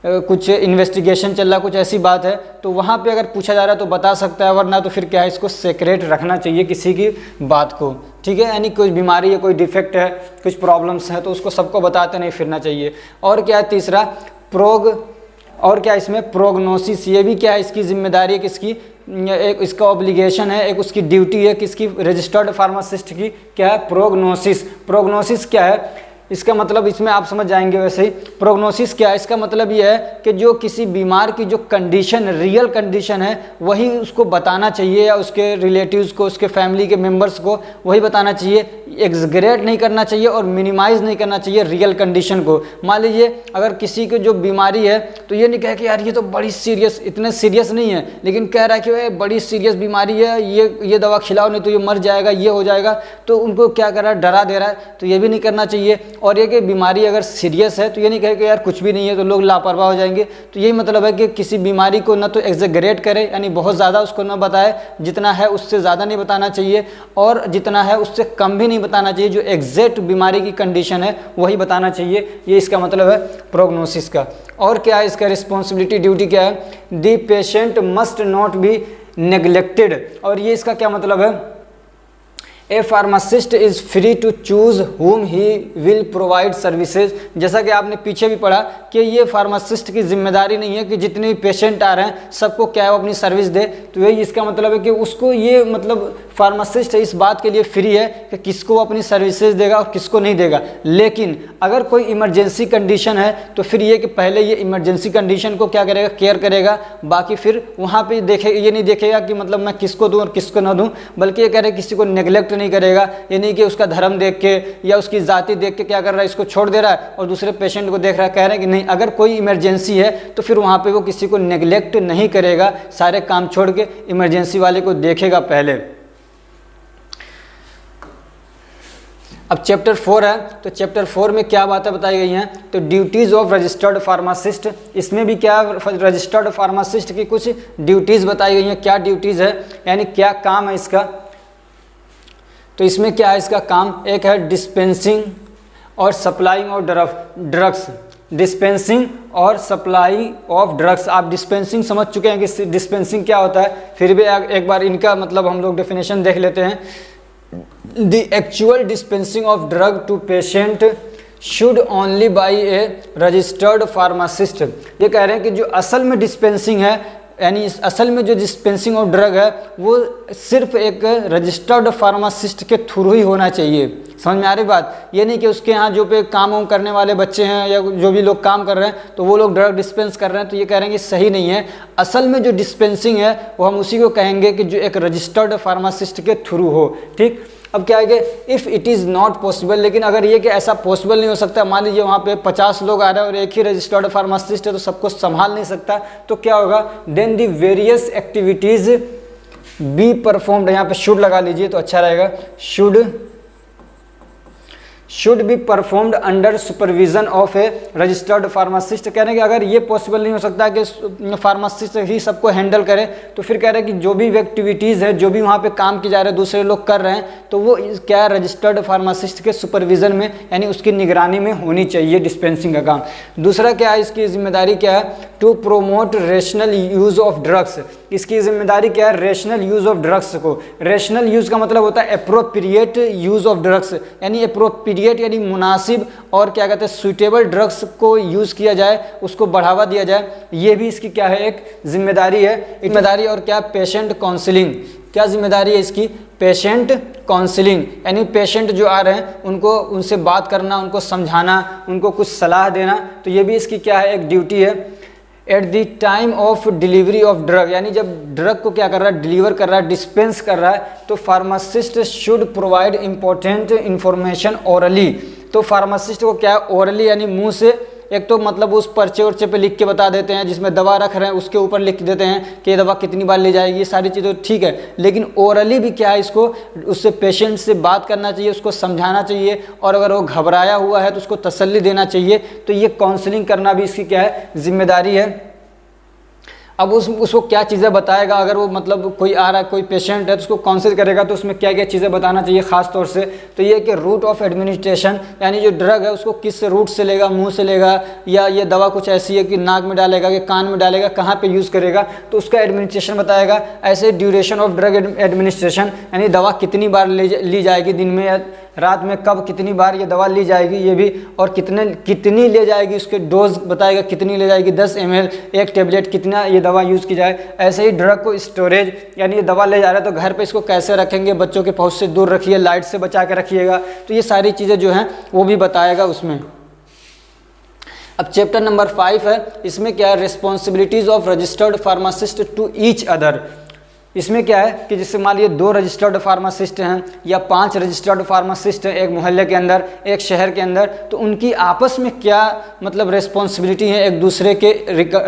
कुछ इन्वेस्टिगेशन चल रहा, कुछ ऐसी बात है, तो वहाँ पे अगर पूछा जा रहा है तो बता सकता है, वरना तो फिर क्या है, इसको सीक्रेट रखना चाहिए किसी की बात को, ठीक है। यानी कोई बीमारी है, कोई डिफेक्ट है, कुछ प्रॉब्लम्स हैं, तो उसको सबको बताते नहीं फिरना चाहिए। और क्या है तीसरा, और क्या इसमें प्रोग्नोसिस, ये भी क्या है, इसकी जिम्मेदारी है किसकी, एक इसका ऑब्लिगेशन है, एक उसकी ड्यूटी है किसकी, रजिस्टर्ड फार्मासिस्ट की, क्या है, प्रोग्नोसिस। प्रोग्नोसिस क्या है, इसका मतलब इसमें आप समझ जाएंगे वैसे ही। प्रोग्नोसिस क्या है, इसका मतलब ये है कि जो किसी बीमार की जो कंडीशन, रियल कंडीशन है, वही उसको बताना चाहिए, या उसके रिलेटिव्स को, उसके फैमिली के मेंबर्स को वही बताना चाहिए, एग्जग्रेट नहीं करना चाहिए और मिनिमाइज नहीं करना चाहिए रियल कंडीशन को। मान लीजिए अगर किसी को जो बीमारी है, तो ये नहीं कहे कि यार ये तो बड़ी सीरियस, इतने सीरियस नहीं है, लेकिन कह रहा है कि बड़ी सीरियस बीमारी है, ये दवा खिलाओ नहीं तो ये मर जाएगा, ये हो जाएगा, तो उनको क्या कर रहा है, डरा दे रहा है, तो ये भी नहीं करना चाहिए। और ये कि बीमारी अगर सीरियस है तो ये नहीं कहे कि यार कुछ भी नहीं है, तो लोग लापरवाह हो जाएंगे। तो यही मतलब है कि किसी बीमारी को ना तो एग्जैगरेट करे, यानी बहुत ज़्यादा उसको ना बताए, जितना है उससे ज़्यादा नहीं बताना चाहिए, और जितना है उससे कम भी नहीं बताना चाहिए, जो एग्जैक्ट बीमारी की कंडीशन है वही बताना चाहिए। ये इसका मतलब है प्रोग्नोसिस का। और क्या है इसका रिस्पॉन्सिबिलिटी, ड्यूटी क्या है, the patient must not be neglected, और ये इसका क्या मतलब है, a pharmacist is free to choose whom he will provide services. जैसा कि आपने पीछे भी पढ़ा कि ये फार्मासिस्ट की जिम्मेदारी नहीं है कि जितने भी पेशेंट आ रहे हैं सबको क्या है वो अपनी सर्विस दे, तो यही इसका मतलब है कि उसको ये मतलब फार्मासिस्ट इस बात के लिए फ्री है कि किसको अपनी सर्विसेज देगा और किसको नहीं देगा। लेकिन अगर कोई इमरजेंसी कंडीशन है तो फिर ये कि पहले ये इमरजेंसी कंडीशन को क्या करेगा, केयर करेगा, बाकी फिर वहाँ पे ये नहीं देखेगा कि मतलब मैं किसको दूँ और किसको ना दूँ, बल्कि ये कह रहे किसी को नेग्लेक्ट नहीं करेगा, ये नहीं कि उसका धर्म देख के या उसकी जाति देख के क्या कर रहा है, इसको छोड़ दे रहा है और दूसरे पेशेंट को देख रहा है। कह रहे हैं कि नहीं, अगर कोई इमरजेंसी है तो फिर वहाँ पे वो किसी को नेग्लेक्ट नहीं करेगा, सारे काम छोड़ के इमरजेंसी वाले को देखेगा पहले। अब चैप्टर 4 है, तो चैप्टर 4 में क्या बातें बताई गई हैं, तो ड्यूटीज़ ऑफ रजिस्टर्ड फार्मासिस्ट, इसमें भी क्या रजिस्टर्ड फार्मासिस्ट की कुछ ड्यूटीज़ बताई गई हैं। क्या ड्यूटीज़ है, यानी क्या काम है इसका, तो इसमें क्या है इसका काम, एक है डिस्पेंसिंग और सप्लाइंग ऑफ ड्रग्स, डिस्पेंसिंग और सप्लाई ऑफ ड्रग्स। आप डिस्पेंसिंग समझ चुके हैं कि डिस्पेंसिंग क्या होता है, फिर भी एक बार इनका मतलब हम लोग डेफिनेशन देख लेते हैं। The actual dispensing of drug to patient should only by a registered pharmacist. ये कह रहे हैं कि जो असल में डिस्पेंसिंग है, यानी असल में जो डिस्पेंसिंग ऑफ ड्रग है वो सिर्फ एक रजिस्टर्ड फार्मासिस्ट के थ्रू ही होना चाहिए। समझ में आ रही बात, ये नहीं कि उसके यहाँ जो पे काम करने वाले बच्चे हैं या जो भी लोग काम कर रहे हैं तो वो लोग ड्रग डिस्पेंस कर रहे हैं, तो ये कह रहे हैं कि सही नहीं है। असल में जो डिस्पेंसिंग है वो हम उसी को कहेंगे कि जो एक रजिस्टर्ड फार्मासिस्ट के थ्रू हो। ठीक, अब क्या है कि if it is not possible, लेकिन अगर ये कि ऐसा पॉसिबल नहीं हो सकता, मान लीजिए वहाँ पे 50 लोग आ रहे हैं और एक ही रजिस्टर्ड फार्मासिस्ट है तो सबको संभाल नहीं सकता, तो क्या होगा, then the various activities be performed, यहाँ पे शुड लगा लीजिए तो अच्छा रहेगा, should be performed under supervision of a registered pharmacist. कह रहे हैं कि अगर ये पॉसिबल नहीं हो सकता कि फार्मासिस्ट ही सबको हैंडल करे, तो फिर कह रहे हैं कि जो भी एक्टिविटीज़ है, जो भी वहाँ पे काम की जा रहे हैं, दूसरे लोग कर रहे हैं, तो वो क्या रजिस्टर्ड फार्मासिस्ट के सुपरविजन में यानी उसकी निगरानी में होनी चाहिए डिस्पेंसिंग का काम। दूसरा क्या है, इसकी जिम्मेदारी क्या है, to promote rational use of drugs. इसकी जिम्मेदारी क्या है, रेशनल यूज़ ऑफ ड्रग्स को। रेशनल यूज़ का मतलब होता है अप्रोप्रिएट यूज़ ऑफ ड्रग्स, यानी अप्रोप्रिएट यानी मुनासिब और क्या कहते हैं सुइटेबल ड्रग्स को यूज़ किया जाए, उसको बढ़ावा दिया जाए, ये भी इसकी क्या है एक जिम्मेदारी है। जिम्मेदारी और क्या, पेशेंट काउंसलिंग। क्या जिम्मेदारी है इसकी, पेशेंट काउंसलिंग, यानी पेशेंट जो आ रहे हैं उनको उनसे बात करना, उनको समझाना, उनको कुछ सलाह देना, तो ये भी इसकी क्या है एक ड्यूटी है। At the time of delivery of drug, यानी जब ड्रग को क्या कर रहा है, डिलीवर कर रहा है, डिस्पेंस कर रहा है, तो pharmacist should provide important information orally. तो फार्मासिस्ट को क्या है, ओरली यानी मुंह से, एक तो मतलब उस पर्चे वर्चे पे लिख के बता देते हैं, जिसमें दवा रख रहे हैं उसके ऊपर लिख देते हैं कि ये दवा कितनी बार ली जाएगी, ये सारी चीज़ें ठीक है, लेकिन ओरली भी क्या है, इसको उससे पेशेंट से बात करना चाहिए, उसको समझाना चाहिए, और अगर वो घबराया हुआ है तो उसको तसल्ली देना चाहिए। तो ये काउंसलिंग करना भी इसकी क्या है, जिम्मेदारी है। अब उसको क्या चीज़ें बताएगा, अगर वो मतलब कोई आ रहा है, कोई पेशेंट है तो उसको काउंसिल करेगा, तो उसमें क्या क्या चीज़ें बताना चाहिए ख़ास तौर से, तो ये कि रूट ऑफ एडमिनिस्ट्रेशन, यानी जो ड्रग है उसको किस रूट से लेगा, मुंह से लेगा, या ये दवा कुछ ऐसी है कि नाक में डालेगा कि कान में डालेगा, कहाँ पे यूज़ करेगा, तो उसका एडमिनिस्ट्रेशन बताएगा। ऐसे ड्यूरेशन ऑफ ड्रग एडमिनिस्ट्रेशन, यानी दवा कितनी बार ली जाएगी, दिन में या रात में, कब कितनी बार ये दवा ली जाएगी ये भी, और कितनी ले जाएगी, उसके डोज बताएगा कितनी ले जाएगी, 10 ml एक टेबलेट, कितना ये दवा यूज़ की जाए। ऐसे ही ड्रग को स्टोरेज, यानी ये दवा ले जा रहा है तो घर पे इसको कैसे रखेंगे, बच्चों के पहुंच से दूर रखिए, लाइट से बचा के रखिएगा, तो ये सारी चीज़ें जो हैं वो भी बताएगा उसमें। अब चैप्टर नंबर 5 है, इसमें क्या है, responsibilities of registered pharmacist to each other. इसमें क्या है कि जैसे मान लीजिए 2 रजिस्टर्ड फार्मासिस्ट हैं या 5 रजिस्टर्ड फार्मासिस्ट हैं एक मोहल्ले के अंदर, एक शहर के अंदर, तो उनकी आपस में क्या मतलब रिस्पॉन्सिबिलिटी है एक दूसरे के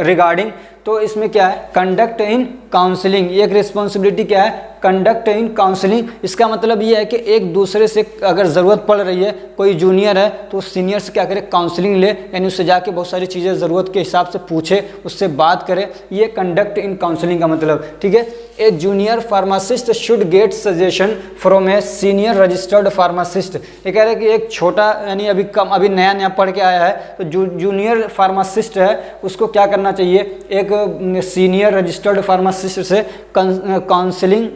रिगार्डिंग। तो इसमें क्या है, कंडक्ट इन काउंसलिंग, एक रिस्पॉन्सिबिलिटी क्या है, कंडक्ट इन काउंसलिंग। इसका मतलब ये है कि एक दूसरे से अगर ज़रूरत पड़ रही है, कोई जूनियर है तो सीनियर से क्या करे, काउंसलिंग ले, यानी उससे जाके बहुत सारी चीज़ें ज़रूरत के हिसाब से पूछे, उससे बात करे, ये कंडक्ट इन काउंसलिंग का मतलब, ठीक है। A junior pharmacist should get suggestion from a senior registered pharmacist. ये कह रहे हैं कि एक छोटा यानी अभी नया नया पढ़ के आया है, तो जूनियर फार्मासिस्ट है उसको क्या करना चाहिए, एक सीनियर रजिस्टर्ड फार्मासिस्ट से काउंसलिंग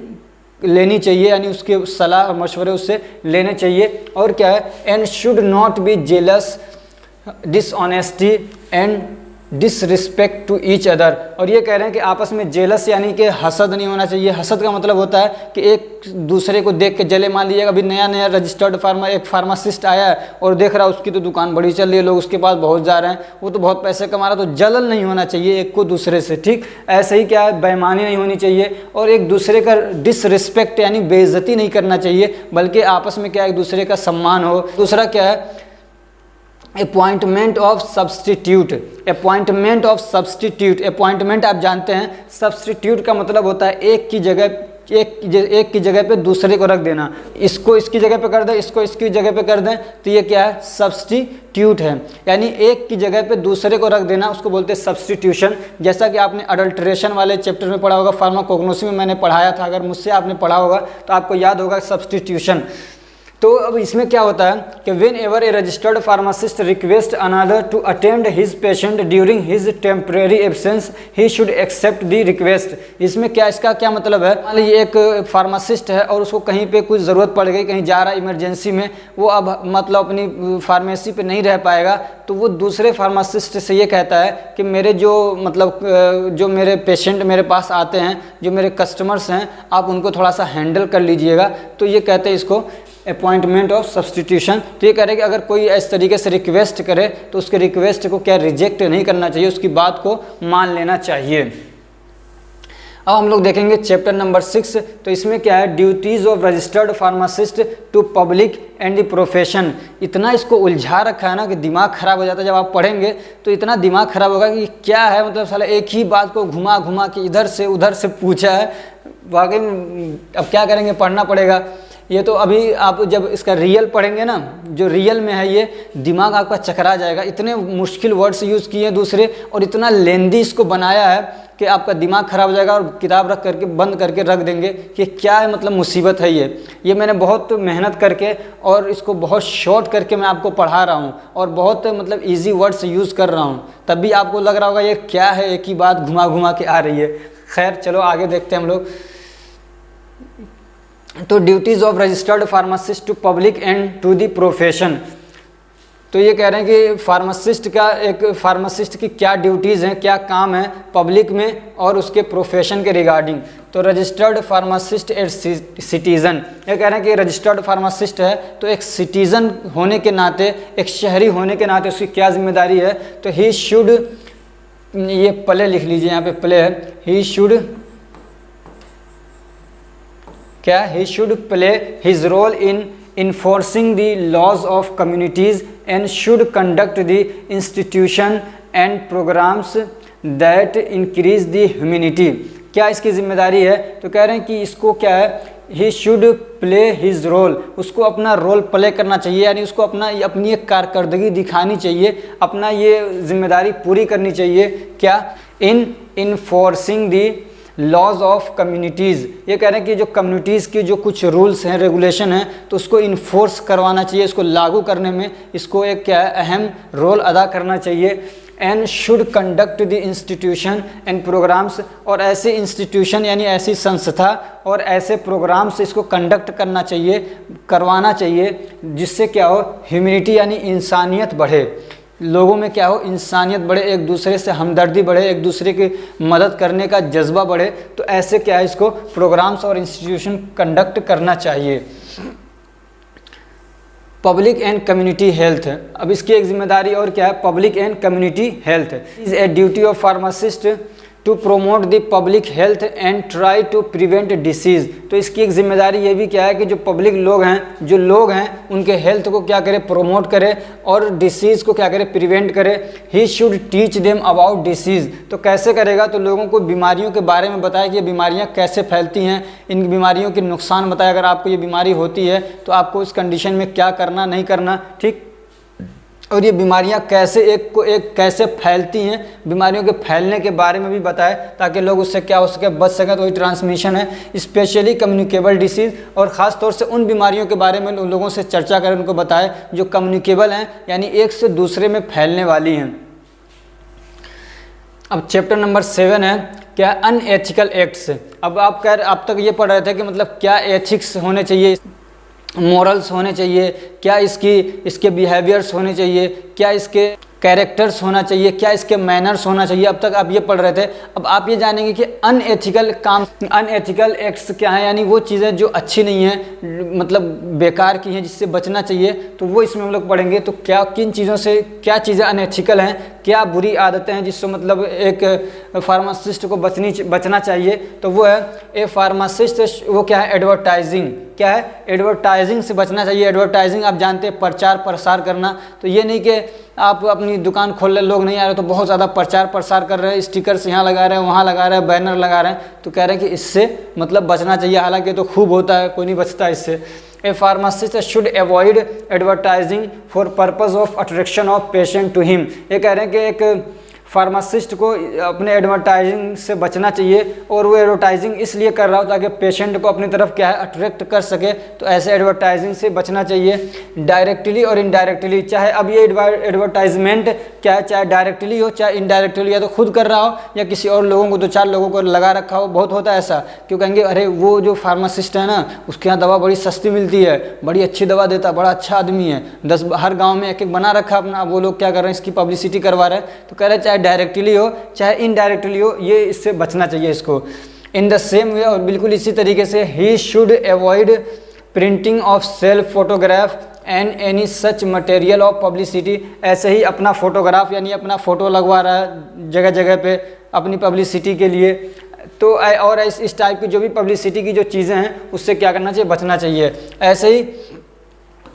लेनी चाहिए, यानी उसके सलाह और मशवरे उससे लेने चाहिए। और क्या है, and should not be jealous, dishonesty and disrespect to each other. और ये कह रहे हैं कि आपस में जेलस यानी कि हसद नहीं होना चाहिए। हसद का मतलब होता है कि एक दूसरे को देख के जले। मान लीजिएगा अभी नया नया रजिस्टर्ड एक फार्मासिस्ट आया है और देख रहा है उसकी तो दुकान बड़ी चल रही है, लोग उसके पास बहुत जा रहे हैं, वो तो बहुत पैसे कमा रहा है, तो जलन नहीं होना चाहिए एक को दूसरे से, ठीक। ऐसे ही क्या है, बेईमानी नहीं होनी चाहिए और एक दूसरे का डिसरिस्पेक्ट यानी बेइज्जती नहीं करना चाहिए, बल्कि आपस में क्या एक दूसरे का सम्मान हो। दूसरा क्या है, appointment of substitute. Appointment of substitute, appointment आप जानते हैं, सब्सटीट्यूट का मतलब होता है एक की जगह पे दूसरे को रख देना। इसको इसकी जगह पे कर दें, इसको इसकी जगह पे कर दें, तो ये क्या है, सब्सटीट्यूट है। यानी एक की जगह पे दूसरे को रख देना, उसको बोलते हैं सब्सटीट्यूशन। जैसा कि आपने अडल्ट्रेशन वाले चैप्टर में पढ़ा होगा, फार्माकोग्नोसी में मैंने पढ़ाया था, अगर मुझसे आपने पढ़ा होगा तो आपको याद होगा सब्सटीट्यूशन। तो अब इसमें क्या होता है कि whenever a registered pharmacist request another to attend his patient during his temporary absence he should accept the request. इसमें क्या, इसका क्या मतलब है, मान लीजिए एक फार्मासिस्ट है और उसको कहीं पे कुछ ज़रूरत पड़ गई, कहीं जा रहा है इमरजेंसी में, वो अब मतलब अपनी फार्मेसी पे नहीं रह पाएगा, तो वो दूसरे फार्मासिस्ट से ये कहता है कि मेरे जो मतलब जो मेरे पेशेंट मेरे पास आते हैं, जो मेरे कस्टमर्स हैं, आप उनको थोड़ा सा हैंडल कर लीजिएगा। तो ये कहते हैं इसको अपॉइंटमेंट ऑफ सब्सटीट्यूशन। तो ये कह रहे हैं कि अगर कोई इस तरीके से रिक्वेस्ट करे तो उसके रिक्वेस्ट को क्या रिजेक्ट नहीं करना चाहिए, उसकी बात को मान लेना चाहिए। अब हम लोग देखेंगे चैप्टर नंबर 6। तो इसमें क्या है, duties of registered pharmacist to public and the profession. इतना इसको उलझा रखा है ना कि दिमाग खराब हो जाता है। जब आप पढ़ेंगे तो इतना दिमाग खराब होगा कि क्या है, मतलब साला एक ही बात को घुमा घुमा के इधर से उधर से पूछा है। वाकई अब क्या करेंगे, पढ़ना पड़ेगा। ये तो अभी आप जब इसका रियल पढ़ेंगे ना, जो रियल में है ये, दिमाग आपका चकरा जाएगा। इतने मुश्किल वर्ड्स यूज़ किए हैं दूसरे, और इतना लेंदी इसको बनाया है कि आपका दिमाग ख़राब हो जाएगा और किताब रख करके बंद करके रख देंगे कि क्या है, मतलब मुसीबत है ये मैंने बहुत मेहनत करके और इसको बहुत शॉर्ट करके मैं आपको पढ़ा रहा हूँ, और बहुत मतलब इजी वर्ड्स यूज़ कर रहा हूँ, तब भी आपको लग रहा होगा ये क्या है, एक ही बात घुमा घुमा के आ रही है। खैर चलो आगे देखते हैं हम लोग। तो duties of registered pharmacist to public and to the profession. तो ये कह रहे हैं कि फार्मासिस्ट की क्या ड्यूटीज़ हैं, क्या काम है पब्लिक में और उसके प्रोफेशन के रिगार्डिंग। तो रजिस्टर्ड फार्मासिस्ट एज सिटीज़न, ये कह रहे हैं कि रजिस्टर्ड फार्मासिस्ट है तो एक सिटीज़न होने के नाते, एक शहरी होने के नाते उसकी क्या जिम्मेदारी है। तो ही शुड, ये प्ले लिख लीजिए, यहाँ पे प्ले है, ही शुड क्या, he should play his role in enforcing the laws of communities and should conduct the institution and programs that increase the humanity। क्या इसकी जिम्मेदारी है? तो कह रहे हैं कि इसको क्या है, he should play his role, उसको अपना रोल प्ले करना चाहिए, यानी उसको अपनी एक कारकर्दगी दिखानी चाहिए, अपना ये जिम्मेदारी पूरी करनी चाहिए। क्या? In enforcing the laws of communities, ये कह रहे हैं कि जो कम्युनिटीज़ की जो कुछ रूल्स हैं, रेगुलेशन हैं, तो उसको इन्फोर्स करवाना चाहिए, इसको लागू करने में इसको एक क्या है, अहम रोल अदा करना चाहिए। And should conduct the institution and programs, और ऐसे इंस्टीट्यूशन यानी ऐसी संस्था और ऐसे प्रोग्राम्स इसको कंडक्ट करना चाहिए, करवाना चाहिए, जिससे क्या हो, ह्यूमैनिटी यानी इंसानियत बढ़े, लोगों में क्या हो, इंसानियत बढ़े, एक दूसरे से हमदर्दी बढ़े, एक दूसरे की मदद करने का जज्बा बढ़े। तो ऐसे क्या है, इसको प्रोग्राम्स और इंस्टीट्यूशन कंडक्ट करना चाहिए। पब्लिक एंड कम्युनिटी हेल्थ, अब इसकी एक जिम्मेदारी और क्या है, public and community health is a duty of pharmacist to promote the public health and try to prevent disease. तो इसकी एक जिम्मेदारी ये भी क्या है कि जो पब्लिक लोग हैं, जो लोग हैं, उनके हेल्थ को क्या करे, प्रोमोट करे, और डिसीज़ को क्या करे, प्रिवेंट करे। He should teach them about disease, तो कैसे करेगा, तो लोगों को बीमारियों के बारे में बताए कि ये बीमारियां कैसे फैलती हैं, इन बीमारियों के नुकसान बताए, अगर आपको ये बीमारी होती है तो आपको इस कंडीशन में क्या करना, नहीं करना, ठीक, और ये बीमारियां कैसे एक को एक कैसे फैलती हैं, बीमारियों के फैलने के बारे में भी बताए, ताकि लोग उससे क्या हो सके, बच सकें। तो वही ट्रांसमिशन है, स्पेशली कम्युनिकेबल डिसीज़, और ख़ास तौर से उन बीमारियों के बारे में लोगों से चर्चा करें, उनको बताए जो कम्युनिकेबल हैं, यानी एक से दूसरे में फैलने वाली हैं। अब चैप्टर नंबर 7 है क्या, अनएथिकल एक्ट्स। अब आप तक ये पढ़ रहे थे कि मतलब क्या एथिक्स होने चाहिए, मॉरल्स होने चाहिए, क्या इसके बिहेवियर्स होने चाहिए, क्या इसके कैरेक्टर्स होना चाहिए, क्या इसके मैनर्स होना चाहिए। अब तक आप ये पढ़ रहे थे। अब आप ये जानेंगे कि अनएथिकल काम, अनएथिकल एक्ट्स क्या है, यानी वो चीज़ें जो अच्छी नहीं हैं, मतलब बेकार की हैं, जिससे बचना चाहिए, तो वो इसमें हम लोग पढ़ेंगे। तो क्या, किन चीज़ों से, क्या चीज़ें अनएथिकल हैं, क्या बुरी आदतें हैं जिससे मतलब एक फार्मासिस्ट को बचना चाहिए। तो वो है, ए फार्मासिस्ट, वो क्या है, एडवर्टाइजिंग, क्या है, एडवर्टाइजिंग से बचना चाहिए। एडवर्टाइजिंग आप जानते हैं, प्रचार प्रसार करना। तो ये नहीं कि आप अपनी दुकान खोल रहे, लोग नहीं आ रहे तो बहुत ज़्यादा प्रचार प्रसार कर रहे हैं, स्टिकर्स यहाँ लगा रहे हैं, वहाँ लगा रहे हैं, बैनर लगा रहे हैं, तो कह रहे हैं कि इससे मतलब बचना चाहिए। हालांकि तो खूब होता है, कोई नहीं बचता इससे। A pharmacist should avoid advertising for purpose of attraction of patient to him. ये कह रहे हैं कि एक फार्मासिस्ट को अपने एडवर्टाइजिंग से बचना चाहिए, और वो एडवर्टाइजिंग इसलिए कर रहा हो ताकि पेशेंट को अपनी तरफ क्या है, अट्रैक्ट कर सके। तो ऐसे एडवर्टाइजिंग से बचना चाहिए, डायरेक्टली और इनडायरेक्टली। चाहे अब ये एडवर्टाइजमेंट क्या है, चाहे डायरेक्टली हो चाहे इनडायरेक्टली, या तो खुद कर रहा हो या किसी और लोगों को, 2-4 लोगों को लगा रखा हो। बहुत होता है ऐसा, क्यों कहेंगे अरे वो जो फार्मासिस्ट है ना, उसके यहाँ दवा बड़ी सस्ती मिलती है, बड़ी अच्छी दवा देता, बड़ा अच्छा आदमी है, 10 हर गाँव में एक बना रखा अपना। वो लोग क्या कर रहे हैं, इसकी पब्लिसिटी करवा रहे हैं। तो कह रहे हैं चाहे डायरेक्टली हो चाहे इनडायरेक्टली हो, ये इससे बचना चाहिए इसको। इन द सेम वे, और बिल्कुल इसी तरीके से, he should avoid printing of self photograph and any such material of publicity. ऐसे ही अपना फोटोग्राफ यानी अपना फ़ोटो लगवा रहा है जगह जगह पे अपनी पब्लिसिटी के लिए। तो और इस टाइप की जो भी पब्लिसिटी की जो चीज़ें हैं, उससे क्या करना चाहिए, बचना चाहिए। ऐसे ही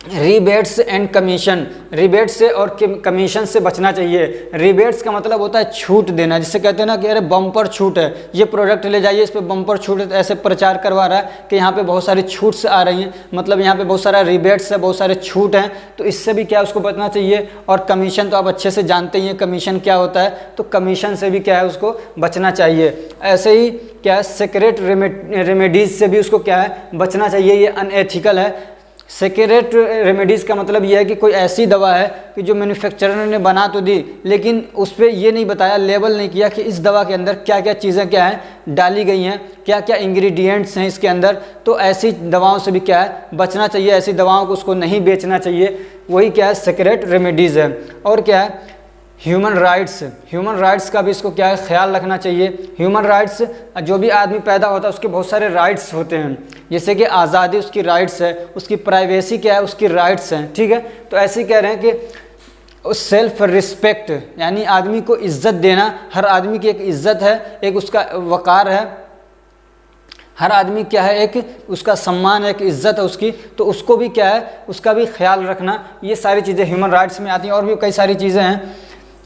रिबेट्स एंड कमीशन, रिबेट से और कमीशन से बचना चाहिए। रिबेट्स का मतलब होता है छूट देना, जिससे कहते हैं ना कि अरे बम्पर छूट है, ये प्रोडक्ट ले जाइए, इस पर बम्पर छूट है, तो ऐसे प्रचार करवा रहा है कि यहाँ पे बहुत सारी छूट्स आ रही हैं, मतलब यहाँ पे बहुत सारा रिबेट्स है, बहुत सारे छूट हैं, तो इससे भी क्या उसको बचना चाहिए। और कमीशन तो आप अच्छे से जानते ही हैं कमीशन क्या होता है, तो कमीशन से भी क्या है उसको बचना चाहिए। ऐसे ही क्या है सीक्रेट रेमेडीज़ से भी उसको क्या है बचना चाहिए, ये अनएथिकल है। सीक्रेट रेमेडीज़ का मतलब यह है कि कोई ऐसी दवा है कि जो मैन्युफैक्चरर ने बना तो दी, लेकिन उस पर यह नहीं बताया, लेबल नहीं किया कि इस दवा के अंदर क्या क्या चीज़ें क्या हैं डाली गई हैं, क्या क्या इंग्रेडिएंट्स हैं इसके अंदर। तो ऐसी दवाओं से भी क्या है बचना चाहिए, ऐसी दवाओं को उसको नहीं बेचना चाहिए, वही क्या है सीक्रेट रेमेडीज़ है। और क्या है ह्यूमन राइट्स, ह्यूमन राइट्स का भी इसको क्या है ख्याल रखना चाहिए। ह्यूमन राइट्स, जो भी आदमी पैदा होता है उसके बहुत सारे राइट्स होते हैं, जैसे कि आज़ादी उसकी राइट्स है, उसकी प्राइवेसी क्या है उसकी राइट्स हैं, ठीक है। तो ऐसे ही कह रहे हैं कि सेल्फ रिस्पेक्ट, यानी आदमी को इज्जत देना, हर आदमी की एक इज्जत है, एक उसका वक़ार है, हर आदमी क्या है एक उसका सम्मान है, एक इज्जत है उसकी, तो उसको भी क्या है उसका भी ख्याल रखना। ये सारी चीज़ें ह्यूमन राइट्स में आती हैं, और भी कई सारी चीज़ें हैं।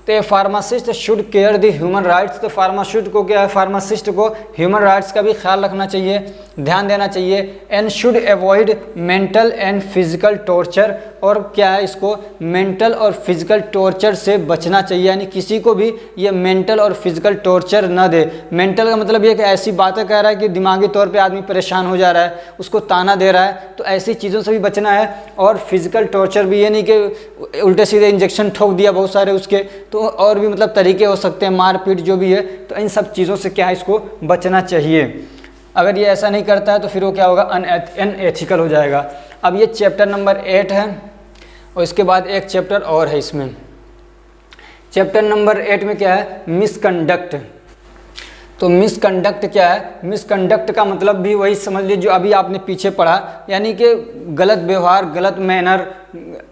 तो pharmacist should care the human rights, तो फार्मासिस्ट को क्या है फार्मासिस्ट को ह्यूमन राइट्स का भी ख्याल रखना चाहिए, ध्यान देना चाहिए। And should avoid mental and physical torture, और क्या है इसको मेंटल और फिजिकल टॉर्चर से बचना चाहिए, यानी किसी को भी ये मेंटल और फिजिकल टॉर्चर न दे। मेंटल का मतलब ये कि ऐसी बातें कह रहा है कि दिमागी तौर पे आदमी परेशान हो जा रहा है, उसको ताना दे रहा है, तो ऐसी चीज़ों से भी बचना है। और फिजिकल टॉर्चर भी ये नहीं कि उल्टे सीधे इंजेक्शन ठोक दिया बहुत सारे उसके, तो और भी मतलब तरीके हो सकते हैं, मारपीट जो भी है, तो इन सब चीज़ों से क्या है इसको बचना चाहिए। अगर ये ऐसा नहीं करता है तो फिर वो क्या होगा अनएथिकल हो जाएगा। अब ये चैप्टर नंबर 8 है, और इसके बाद एक चैप्टर और है इसमें। चैप्टर नंबर 8 में क्या है मिसकंडक्ट। तो मिसकंडक्ट क्या है, मिसकंडक्ट का मतलब भी वही समझ लीजिए जो अभी आपने पीछे पढ़ा, यानी कि गलत व्यवहार, गलत मैनर,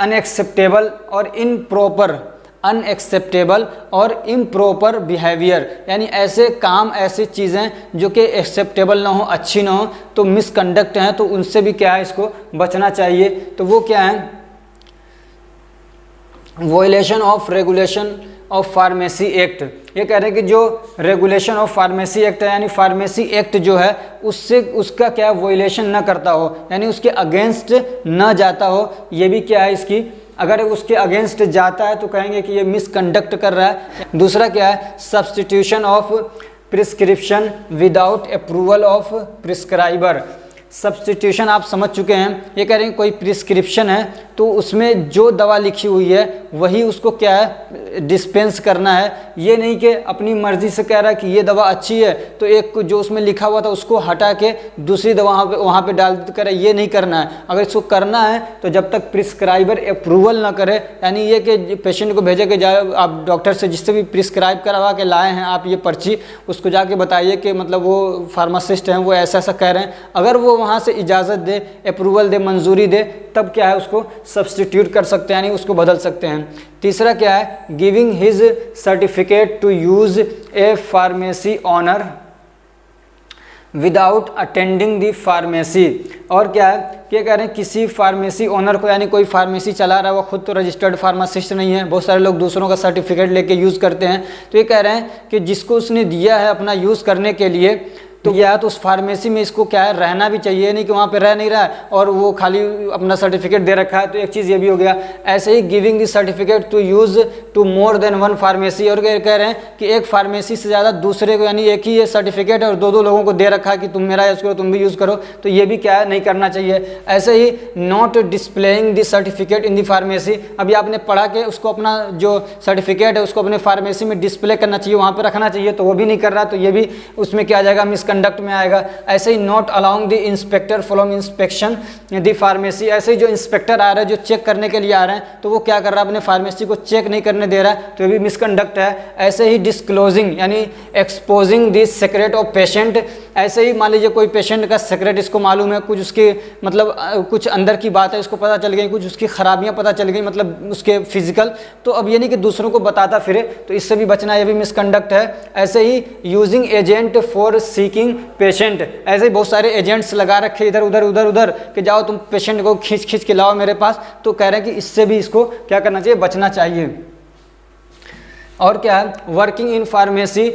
अनएक्सेप्टेबल और इनप्रॉपर, अनएक्सेप्टेबल और इम्प्रॉपर बिहेवियर, यानी ऐसे काम, ऐसी चीज़ें जो कि एक्सेप्टेबल ना हो, अच्छी ना हो, तो मिसकंडक्ट हैं, तो उनसे भी क्या है इसको बचना चाहिए। तो वो क्या है violation of regulation of pharmacy act. ये कह रहे हैं कि जो रेगुलेशन ऑफ फार्मेसी एक्ट है, यानी फार्मेसी एक्ट जो है उससे उसका क्या वॉयलेशन ना करता हो, यानी उसके अगेंस्ट ना जाता हो, ये भी क्या है इसकी, अगर उसके अगेंस्ट जाता है तो कहेंगे कि ये मिसकंडक्ट कर रहा है। दूसरा क्या है substitution of prescription without approval of prescriber. Substitution आप समझ चुके हैं, ये कह रहे हैं कोई प्रिस्क्रिप्शन है तो उसमें जो दवा लिखी हुई है वही उसको क्या है डिस्पेंस करना है, ये नहीं कि अपनी मर्ज़ी से कह रहा है कि ये दवा अच्छी है तो एक जो उसमें लिखा हुआ था उसको हटा के दूसरी दवा वहाँ पे डाल देते, करे ये नहीं करना है। अगर इसको करना है तो जब तक प्रिस्क्राइबर अप्रूवल ना करे, यानी ये कि पेशेंट को भेजे कि जाए आप डॉक्टर से जिससे भी प्रिस्क्राइब करवा के लाए हैं आप ये पर्ची, उसको जाके बताइए कि मतलब वो फार्मासिस्ट हैं वो ऐसा ऐसा कह रहे हैं, अगर वो वहाँ से इजाज़त दे, अप्रूवल दे, मंजूरी दे, तब क्या है उसको सब्स्टिट्यूट कर सकते हैं, यानी उसको बदल सकते हैं। तीसरा क्या है giving his certificate to use a pharmacy owner without attending the pharmacy. और क्या है क्या कह रहे हैं किसी फार्मेसी ओनर को, यानी कोई फार्मेसी चला रहा है वो खुद तो रजिस्टर्ड फार्मासिस्ट नहीं है, बहुत सारे लोग दूसरों का सर्टिफिकेट लेके यूज़ करते हैं, तो ये कह रहे हैं कि जिसको उसने दिया है अपना यूज़ करने के लिए तो या तो उस फार्मेसी में इसको क्या है रहना भी चाहिए, नहीं कि वहाँ पे रह नहीं रहा है और वो खाली अपना सर्टिफिकेट दे रखा है, तो एक चीज़ ये भी हो गया। ऐसे ही giving the certificate to use to more than one pharmacy, और कह रहे हैं कि एक फार्मेसी से ज़्यादा दूसरे को, यानी एक ही ये सर्टिफिकेट है और दो दो लोगों को दे रखा है कि तुम मेरा यूज़ करो तुम भी यूज़ करो, तो ये भी क्या है नहीं करना चाहिए। ऐसे ही not displaying the certificate in the pharmacy, अभी आपने पढ़ा के उसको अपना जो सर्टिफिकेट है उसको अपने फार्मेसी में डिस्प्ले करना चाहिए, वहाँ पर रखना चाहिए, तो वो भी नहीं कर रहा, तो ये भी उसमें क्या आ जाएगा मिसकंडक्ट में आएगा। ऐसे ही not allowing the inspector from inspection the pharmacy, ऐसे ही जो इंस्पेक्टर आ रहा है जो चेक करने के लिए आ रहे हैं तो वो क्या कर रहा है अपने फार्मेसी को चेक नहीं करने दे रहा है, तो ये भी मिसकंडक्ट है। ऐसे ही डिस्क्लोजिंग यानी exposing the secret of patient ऐसे ही मान लीजिए कोई पेशेंट का सीक्रेट इसको मालूम है, कुछ उसके मतलब कुछ अंदर की बात है उसको पता चल गई, कुछ उसकी खराबियां पता चल गई मतलब उसके फिजिकल, तो अब ये नहीं कि दूसरों को बताता फिरे, तो इससे भी बचना, ये भी मिसकंडक्ट है। ऐसे ही using agent for seeking patient, ऐसे ही बहुत सारे एजेंट्स लगा रखे इधर उधर कि जाओ तुम पेशेंट को खींच के लाओ मेरे पास, तो कह रहे हैं कि इससे भी इसको क्या करना चाहिए, बचना चाहिए। और क्या है, working in pharmacy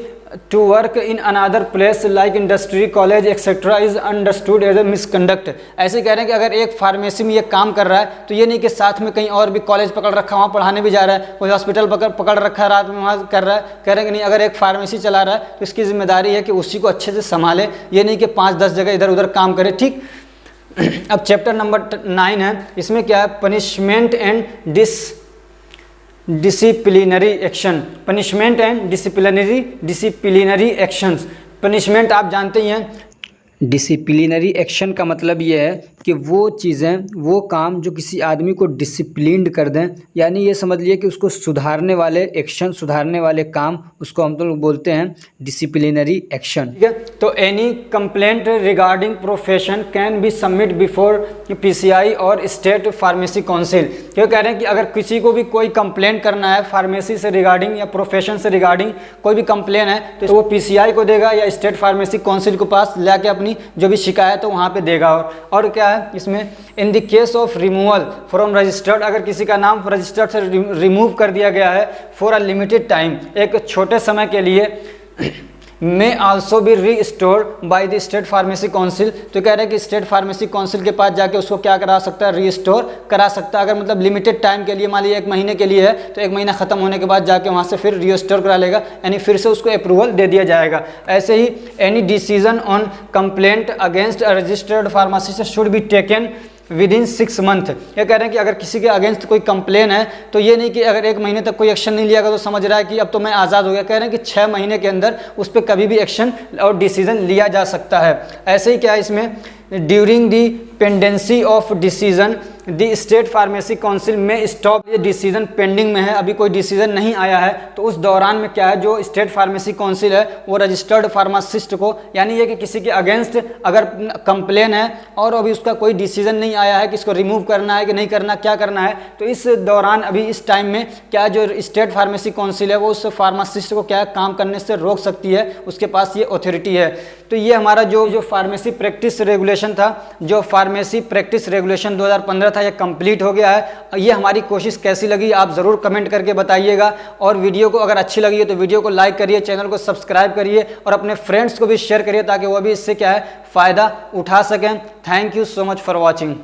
to work in another place like industry college etcetera is understood as a misconduct. ऐसे कह रहे हैं कि अगर एक फार्मेसी में ये काम कर रहा है तो ये नहीं कि साथ में कहीं और भी कॉलेज पकड़ रखा वहाँ पढ़ाने भी जा रहा है, कोई हॉस्पिटल पकड़ रखा है रात में वहाँ कर रहा है, कह रहे हैं कि नहीं, अगर एक फार्मेसी चला रहा है तो इसकी जिम्मेदारी है कि उसी को अच्छे से संभाले, ये नहीं कि 5-10 जगह इधर उधर काम करे। ठीक, अब चैप्टर नंबर 9 है, इसमें क्या है, punishment and disciplinary action. Punishment and disciplinary actions. Punishment आप जानते ही हैं, डिसिप्लिनरी एक्शन का मतलब ये है कि वो चीज़ें, वो काम जो किसी आदमी को डिसिप्लिन्ड कर दें, यानी ये समझ लिए कि उसको सुधारने वाले एक्शन, सुधारने वाले काम, उसको हम लोग बोलते हैं डिसिप्लिनरी एक्शन। ठीक है, तो any complaint regarding profession can be submit before PCI और स्टेट फार्मेसी काउंसिल। क्यों कह रहे हैं कि अगर किसी को भी कोई कंप्लेंट करना है फार्मेसी से रिगार्डिंग या प्रोफेशन से रिगार्डिंग कोई भी कंप्लेन है तो वो पीसीआई को देगा या स्टेट फार्मेसी काउंसिल के पास लाके अपनी जो भी शिकायत है वहाँ पे देगा। और क्या है इसमें, in the case of removal from registered, अगर किसी का नाम रजिस्टर्ड से रिमूव कर दिया गया है फॉर अ लिमिटेड टाइम, एक छोटे समय के लिए, may also be restored by the state pharmacy council. तो कह रहे हैं कि स्टेट फार्मेसी काउंसिल के पास जाके उसको क्या करा सकता है, रीस्टोर करा सकता है। अगर मतलब लिमिटेड टाइम के लिए, मान लीजिए 1 महीने के लिए है तो 1 महीना खत्म होने के बाद जाके वहाँ से फिर रीस्टोर करा लेगा, यानी फिर से उसको अप्रूवल दे दिया जाएगा। ऐसे ही any decision on complaint against a registered pharmacist should be taken within 6 month. ये कह रहे हैं कि अगर किसी के अगेंस्ट कोई कंप्लेन है तो ये नहीं कि अगर 1 महीने तक कोई एक्शन नहीं लिया गया तो समझ रहा है कि अब तो मैं आज़ाद हो गया। कह रहे हैं कि 6 महीने के अंदर उस पर कभी भी एक्शन और डिसीजन लिया जा सकता है। ऐसे ही क्या है इसमें, during the pendency of decision the state pharmacy council में स्टॉप, ये डिसीजन पेंडिंग में है, अभी कोई डिसीजन नहीं आया है, तो उस दौरान में क्या है, जो स्टेट फार्मेसी काउंसिल है वो रजिस्टर्ड फार्मासिस्ट को, यानी ये कि किसी के अगेंस्ट अगर कंप्लेन है और अभी उसका कोई डिसीजन नहीं आया है कि इसको रिमूव करना है कि नहीं करना, क्या करना है, तो इस दौरान अभी इस टाइम में क्या जो स्टेट फार्मेसी काउंसिल है वो उस फार्मासिस्ट को क्या काम करने से रोक सकती है, उसके पास ये अथॉरिटी है। तो ये हमारा जो फार्मेसी प्रैक्टिस रेगुलेशन था, जो फार्मेसी प्रैक्टिस रेगुलेशन 2015 था, ये कंप्लीट हो गया है। ये हमारी कोशिश कैसी लगी आप ज़रूर कमेंट करके बताइएगा, और वीडियो को अगर अच्छी लगी है तो वीडियो को लाइक करिए, चैनल को सब्सक्राइब करिए और अपने फ्रेंड्स को भी शेयर करिए ताकि वो भी इससे क्या है फ़ायदा उठा सकें। Thank you so much for watching.